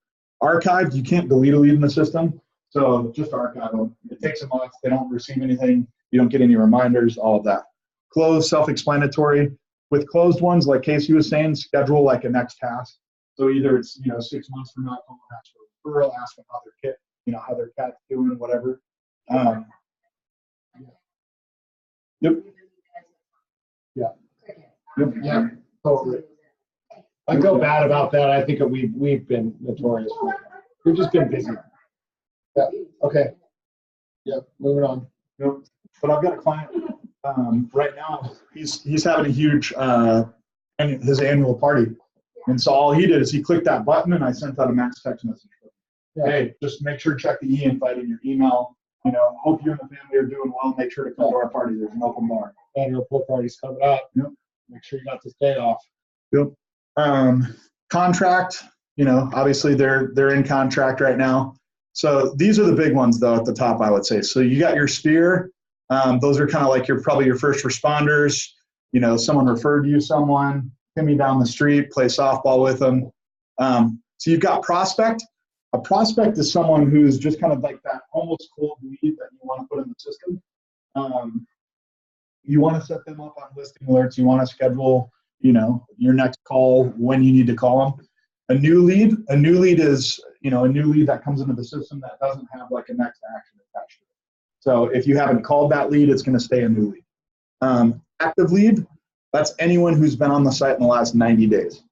Archived, you can't delete a lead in the system, so just archive them. It takes a month, they don't receive anything, you don't get any reminders, all of that. Closed, self-explanatory. With closed ones, like Casey was saying, schedule like a next task. So either it's 6 months from now, call and ask for a referral, ask them how their kid, how their cat's doing, whatever. Yep. Yeah. Yeah, totally. I feel bad about that. I think that we've been notorious for it. We've just been busy. Yeah, okay. Yeah, moving on. Yep. But I've got a client right now. He's having a huge his annual party, and so all he did is he clicked that button, and I sent out a mass text message. Yeah. Hey, just make sure to check the e-invite in your email. You know, hope you and the family are doing well. Make sure to come to our party. There's an open bar. Annual pool party's coming up. Yep. Make sure you got this day off. Yep. Contract, you know, obviously they're in contract right now. So these are the big ones though at the top, I would say. So you got your sphere. Those are kind of like probably your first responders. You know, someone referred you someone, hit me down the street, play softball with them. So you've got prospect. A prospect is someone who's just kind of like that almost cold lead that you want to put in the system. You want to set them up on listing alerts. You want to schedule, you know, your next call when you need to call them. A new lead is, you know, a new lead that comes into the system that doesn't have like a next action attached to it. So if you haven't called that lead, it's going to stay a new lead. Active lead, that's anyone who's been on the site in the last 90 days.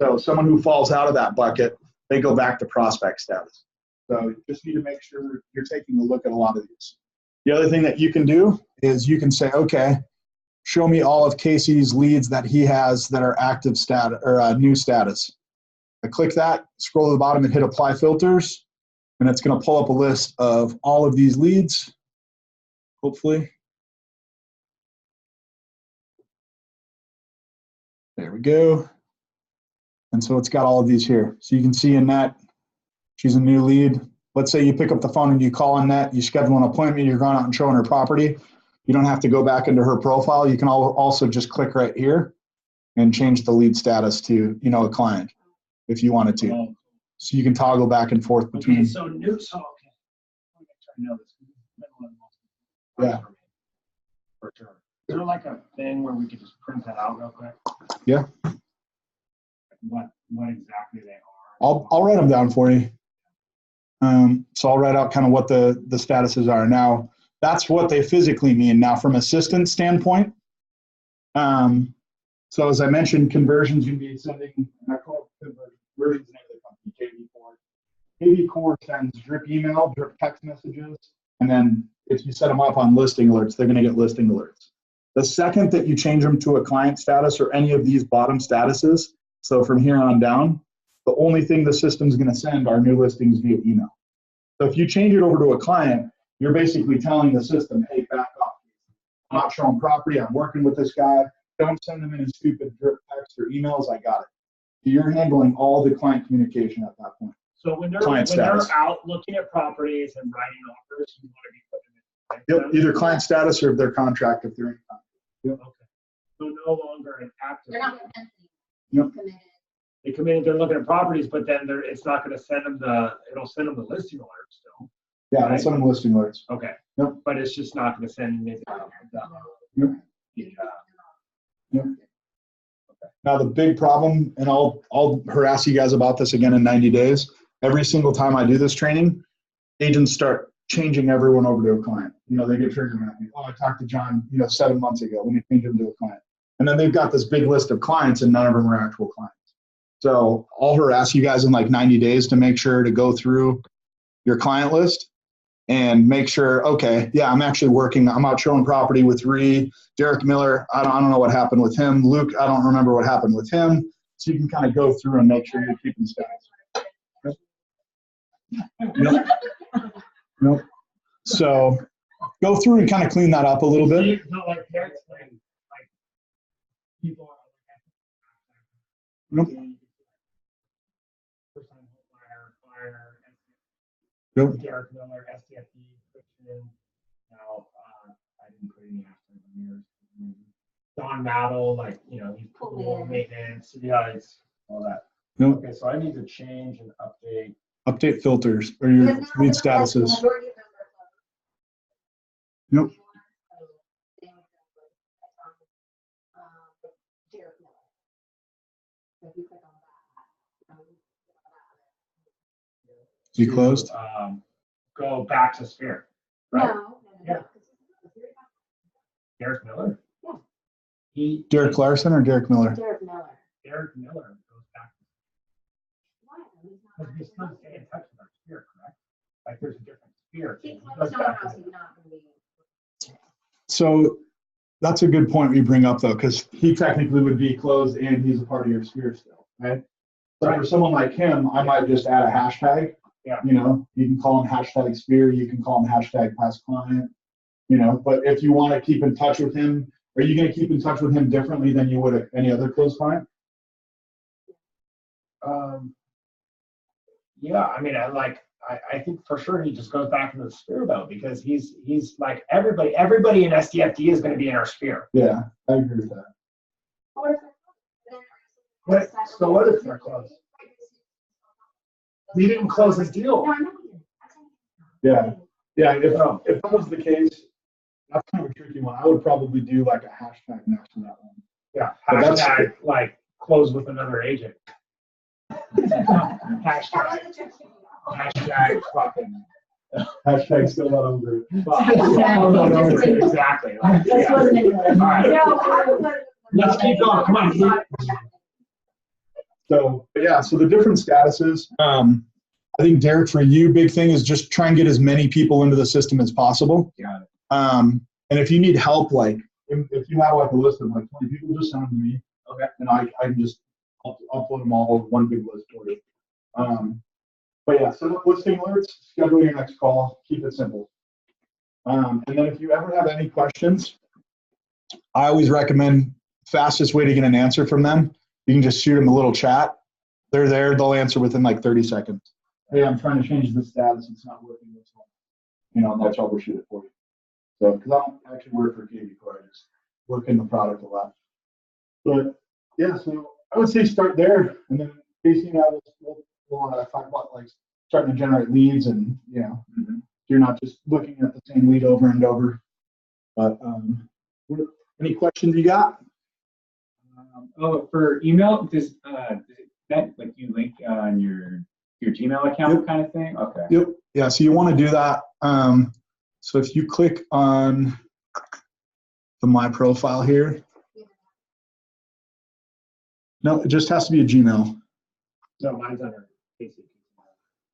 So someone who falls out of that bucket, they go back to prospect status. So you just need to make sure you're taking a look at a lot of these. The other thing that you can do is you can say, okay, show me all of Casey's leads that he has that are active status or new status. I click that, scroll to the bottom and hit apply filters, and it's going to pull up a list of all of these leads, hopefully. There we go. And so it's got all of these here. So you can see Annette, she's a new lead. Let's say you pick up the phone and you call Annette, you schedule an appointment, you're going out and showing her property. You don't have to go back into her profile. You can also just click right here and change the lead status to, you know, a client if you wanted to. So you can toggle back and forth between. Okay, so new, so okay. I'm trying to know this. Yeah. For sure. Is there like a thing where we could just print that out real quick? Yeah. What exactly they are? I'll write them down for you. So I'll write out kind of what the statuses are. Now, that's what they physically mean. Now, from assistant standpoint, so as I mentioned, conversions, you'd be sending, and I call it conversions, name of the company, KV Core. KV Core sends drip email, drip text messages, and then if you set them up on listing alerts, they're going to get listing alerts. The second that you change them to a client status or any of these bottom statuses, so from here on down, the only thing the system's going to send are new listings via email. So if you change it over to a client, you're basically telling the system, hey, back off. I'm not showing property. I'm working with this guy. Don't send them any stupid drip text or emails. I got it. So you're handling all the client communication at that point. So when they're Status. out looking at properties and writing offers, you want to be putting them in. Yep, either client status or if they're contract, if they're in contract. Yep. Okay. So no longer an active. They're not consenting. Yep. Committed. They come in, they're looking at properties, but then it's not going to send them it'll send them the listing alert still. Yeah, I'll send them listing alerts. Okay. Yep. But it's just not going to send me Yep. Yep. Now the big problem, and I'll harass you guys about this again in 90 days. Every single time I do this training, agents start changing everyone over to a client. You know, they get triggered at me. Oh, I talked to John, 7 months ago. Let me change him to a client. And then they've got this big list of clients and none of them are actual clients. So I'll harass you guys in like 90 days to make sure to go through your client list and make sure, okay, yeah, I'm actually working. I'm out showing property with Derek Miller. I don't know what happened with him. Luke, I don't remember what happened with him. So you can kind of go through and make sure you're keeping stats. Yep. Nope. So go through and kind of clean that up a little bit. Not like parents, like people are Nope. first time fire, Yep. Derek Miller, STFD, Christian. Now, I didn't put any after the years. Don Maddle, he's pool maintenance, it's all that. Nope. Okay, so I need to change and update. Update filters or your lead statuses. Nope. You closed? Go back to Sphere, right? No. Yeah. Derek Miller? Yeah. Derek Larson or Derek Miller? Derek Miller. Derek Miller goes back, Why? He's not- because we still stay in touch with our sphere, correct? Like there's a different sphere. He He closed goes down back house, to- he's not gonna be. So that's a good point you bring up though, because he technically would be closed and he's a part of your sphere still, right? So for someone like him, I might just add a hashtag. Yeah. You know, you can call him hashtag sphere, you can call him hashtag past client, you know, but if you want to keep in touch with him, are you going to keep in touch with him differently than you would any other close client? Yeah, I mean, I think for sure he just goes back into the sphere though, because he's like everybody in SDFD is going to be in our sphere. Yeah, I agree with that. What if they're closed? What- so what if they're closed? We didn't close his deal. No, I know we didn't. I'm saying- Yeah. Yeah, if that was the case, that's kind of a tricky one. I would probably do like a hashtag next to that one. Yeah, But that's- hashtag like close with another agent. Hashtag fucking. Hashtag still not over it. Exactly. Like, This yeah. wasn't any. All right. No, I would- Let's keep going. Come on. So, but yeah, so the different statuses, I think Derek, for you, big thing is just try and get as many people into the system as possible. Got it. And if you need help, like if you have like a list of like 20 people, just send them to me. Okay. And I can just upload them all in one big list for you. But yeah, set up listing alerts, schedule your next call, keep it simple. And then if you ever have any questions, I always recommend fastest way to get an answer from them. You can just shoot them a little chat. They're there, they'll answer within like 30 seconds. Hey, I'm trying to change the status, it's not working this one. You know, and they'll troubleshoot it for you. So, because I don't actually work for KV Core, I just work in the product a lot. But yeah, so I would say start there, and then basically we'll talk about like starting to generate leads, and you know, you're not just looking at the same lead over and over. But any questions you got? For email, does that like you link on your Gmail account Yep. kind of thing? Okay. Yep. Yeah. So you want to do that. So if you click on the My Profile here, no, it just has to be a Gmail. No, mine's under Casey.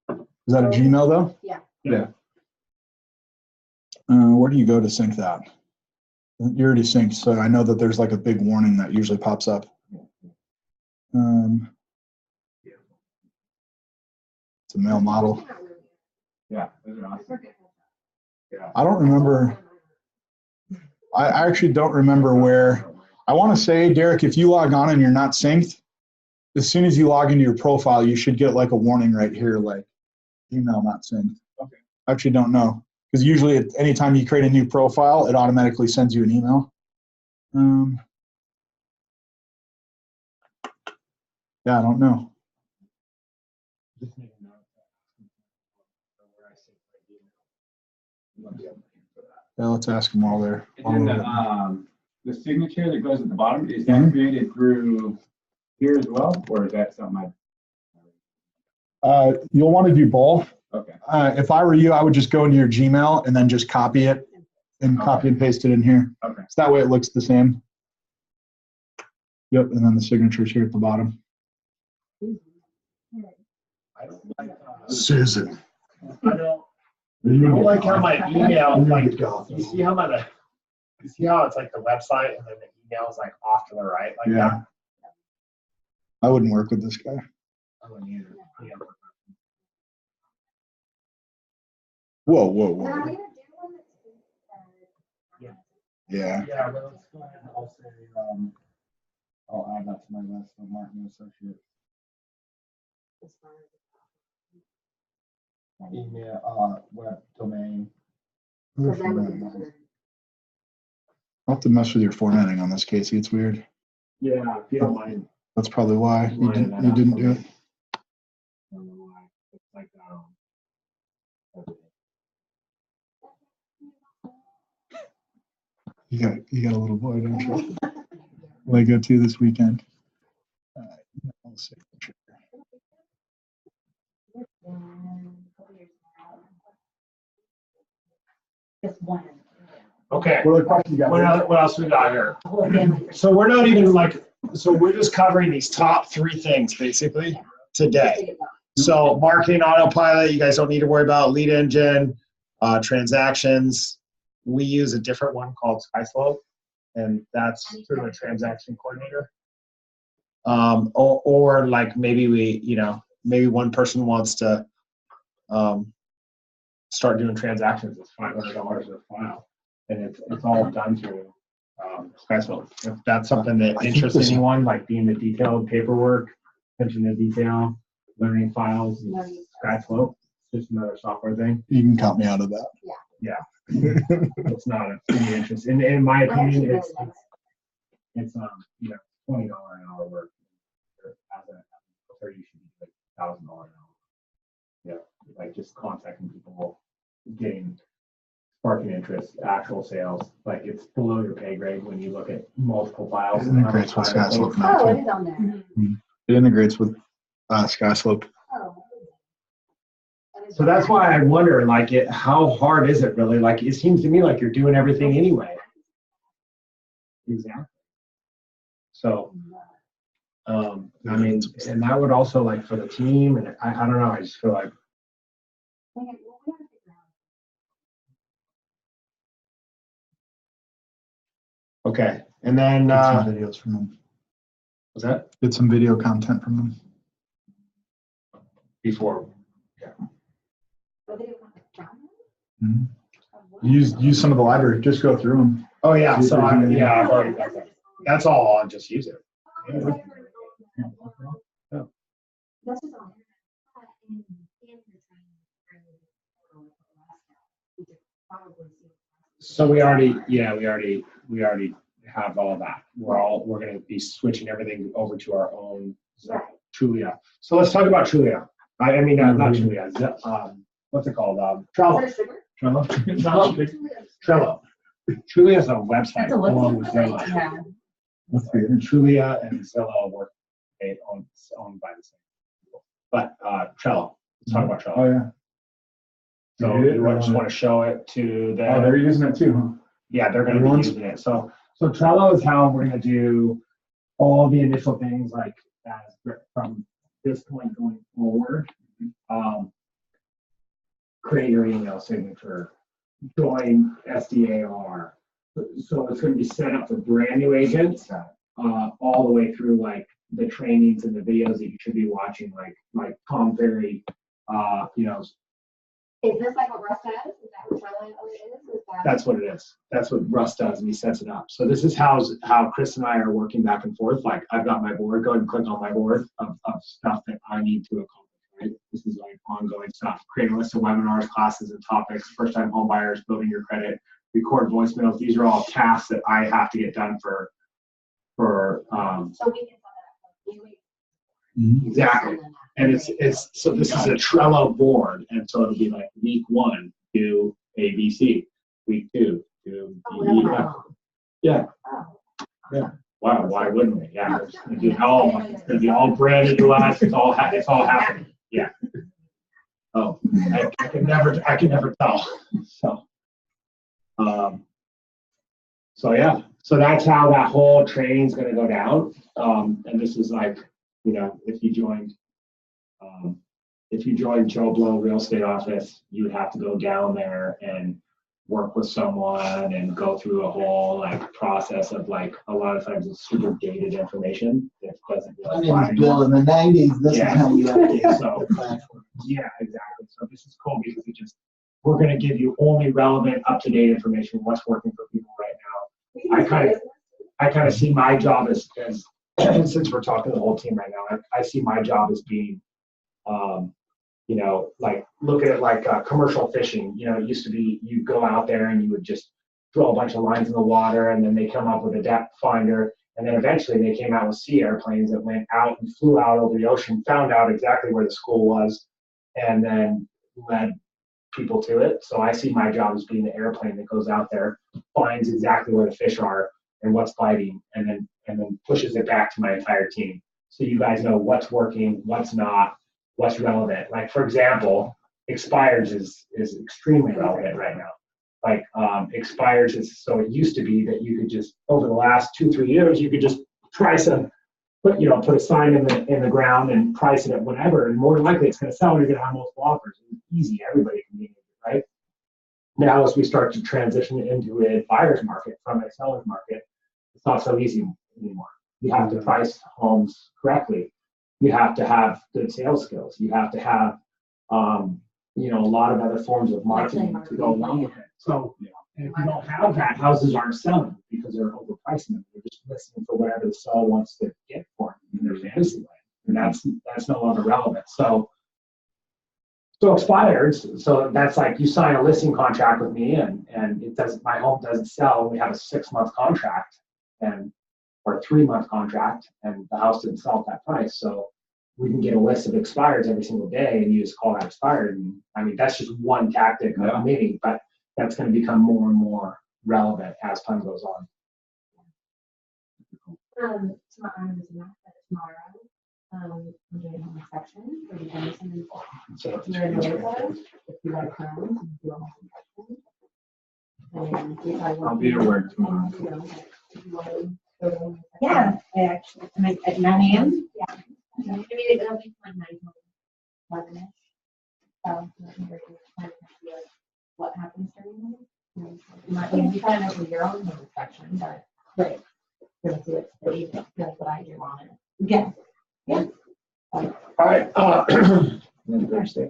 Is that a Gmail though? Yeah. Yeah. Where do you go to sync that? You already synced, so I know that there's like a big warning that usually pops up. It's a male model. Yeah, those are awesome. I don't remember. I actually don't remember where. I want to say, Derek, if you log on and you're not synced, as soon as you log into your profile, you should get like a warning right here, like email not synced. Okay. I actually don't know, because usually anytime you create a new profile, it automatically sends you an email. Yeah, I don't know. Just make a note of where I sync my email. Yeah, let's ask them while they're. And then the signature that goes at the bottom, is that created through here as well, or is that something You'll want to do both. okay. If I were you, I would just go into your Gmail and then just copy it and copy and paste it in here. Okay. So that way it looks the same. Yep, and then the signature's here at the bottom. I don't like, Susan. I don't like how my email, like, you see how you see how it's like the website and then the email is like off to the right, like Yeah. that? I wouldn't work with this guy. I wouldn't either. Yeah. Whoa, whoa, Are we whoa. gonna do one that's? Yeah. Yeah, but let's go ahead and I'll say, I'll add that to my list of Martin Associates. Email, web domain. So that would be- I'll have to mess with your formatting on this, Casey. It's weird. Yeah, if you don't mind. That's probably why you Line that up didn't for do me. it. I don't know why. It's like that on everything. You got a little boy, don't you? Lego 2 this weekend. I'll see. Just one. Okay, What other questions you got? what else we got here? Whole family. So we're not even like, so we're just covering these top 3 things basically today. So marketing autopilot, you guys don't need to worry about lead engine, transactions. We use a different one called SkySlope, and that's through a transaction coordinator. Or like maybe maybe one person wants to start doing transactions. It's $500 a file, and it's all done through SkySlope. If that's something that interests anyone, like being the detailed paperwork, attention to detail, learning files, SkySlope, it's just another software thing. You can count me out of that. Yeah. It's not of any interest. In my opinion, it's $20 an hour work. As a you should be like $1,000 an hour. Yeah, like just contacting people, getting sparking interest, actual sales. Like it's below your pay grade when you look at multiple files. It integrates with SkySlope now Oh, it too. is on there. It integrates with SkySlope. Oh. So that's why I wonder, like, how hard is it really? Like, it seems to me like you're doing everything anyway. Exactly. So, I mean, and that would also, like, for the team, and I don't know, I just feel like, okay. And then, Get some videos from them. was that Get some video content from them. before? Mhm. Use some of the library. Just go through them. Oh, yeah. So, I've already got that. That's all. I'll just use it. That's just on. So we already have all that. We're going to be switching everything over to our own Trulia. So let's talk about Trulia. I mean, not Trulia. What's it called? Trello. Trello. Trulia is a website That's a website. along with Zillow. Yeah. Trulia and Zillow work owned by the same people. But Trello. Let's talk about Trello. Oh yeah. So you just want to show it to the. Oh, they're using it too, huh? Yeah, they're going to be using it. So Trello is how we're going to do all the initial things, like from this point going forward. Create your email signature, join SDAR. So it's going to be set up for brand new agents, all the way through like the trainings and the videos that you should be watching, like Tom Ferry, Is this like what Russ does? Is that what Trello is? That's what it is. That's what Russ does, and he sets it up. So this is how Chris and I are working back and forth. Like I've got my board. Go ahead and click on my board of stuff that I need to accomplish. Right? This is like ongoing stuff. Create a list of webinars, classes, and topics. First-time home buyers, building your credit. Record voicemails. These are all tasks that I have to get done for. So we can set that up. Exactly. And it's so this is a Trello board, and so it'll be like week 1 do ABC, week 2 do DE. Yeah. Yeah. Wow. Why wouldn't we? Yeah. It's gonna be all branded to us. It's all happening. Yeah. Oh, I can never tell. So yeah. So that's how that whole training is going to go down. And this is like, if you join Joe Blow Real Estate Office, you would have to go down there and work with someone and go through a whole like process of like a lot of times it's super dated information that doesn't really My name's Bill. In the 90s, this is how you update So the platform. yeah, exactly. So this is cool because we're going to give you only relevant, up-to-date information, what's working for people right now. I kind of see my job as since we're talking to the whole team right now, I see my job as being, like look at it like commercial fishing. It used to be you go out there and you would just throw a bunch of lines in the water, and then they come up with a depth finder, and then eventually they came out with sea airplanes that went out and flew out over the ocean, found out exactly where the school was, and then led people to it. So I see my job as being the airplane that goes out there, finds exactly where the fish are and what's biting, and then pushes it back to my entire team. So you guys know what's working, what's not, what's relevant. Like for example, expires is extremely relevant right now. expires. So it used to be that you could just, over the last 2-3 years, you could just price put a sign in the ground and price it at whatever, and more than likely it's going to sell, and you're going to have multiple offers. It's easy, everybody can get it, right? Now, as we start to transition into a buyer's market from a seller's market, it's not so easy anymore. You have to price homes correctly. You have to have good sales skills. You have to have, a lot of other forms of marketing to go along with it. So, and if you don't have that, houses aren't selling because they're overpricing them. They're just listing for whatever the seller wants to get for them in their fantasy land, and that's no longer relevant. So expireds. So that's like you sign a listing contract with me, and my home doesn't sell. We have a 6-month contract or a 3-month contract, and the house didn't sell at that price. So we can get a list of expireds every single day, and you just call that expired. And I mean, that's just one tactic of me, but that's going to become more and more relevant as time goes on. Tomorrow, I'm doing home inspection for the Denison and So you're in the if you want to come and do a home inspection. And if I want I'll be at work tomorrow. you know, if you want to go to home inspection. Yeah, I actually, at 9 a.m. Yeah. I mean, it'll be like 9 to 11-ish. So, what happens during the day? You kind of know your own home inspection, but Right. you're gonna do it the evening, that's what I do on it. Yeah. all right. Thursday.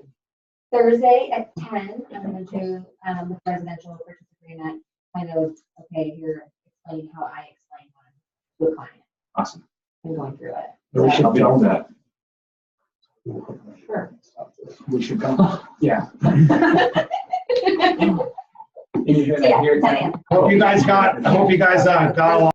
Thursday at 10, I'm gonna do the residential purchase agreement, kind of, okay, you're explaining how I explain one to a client Awesome. and going through it. We should film that. Sure. We should come. Yeah. And you're gonna Yeah, hear 10 a.m. I hope you guys got a lot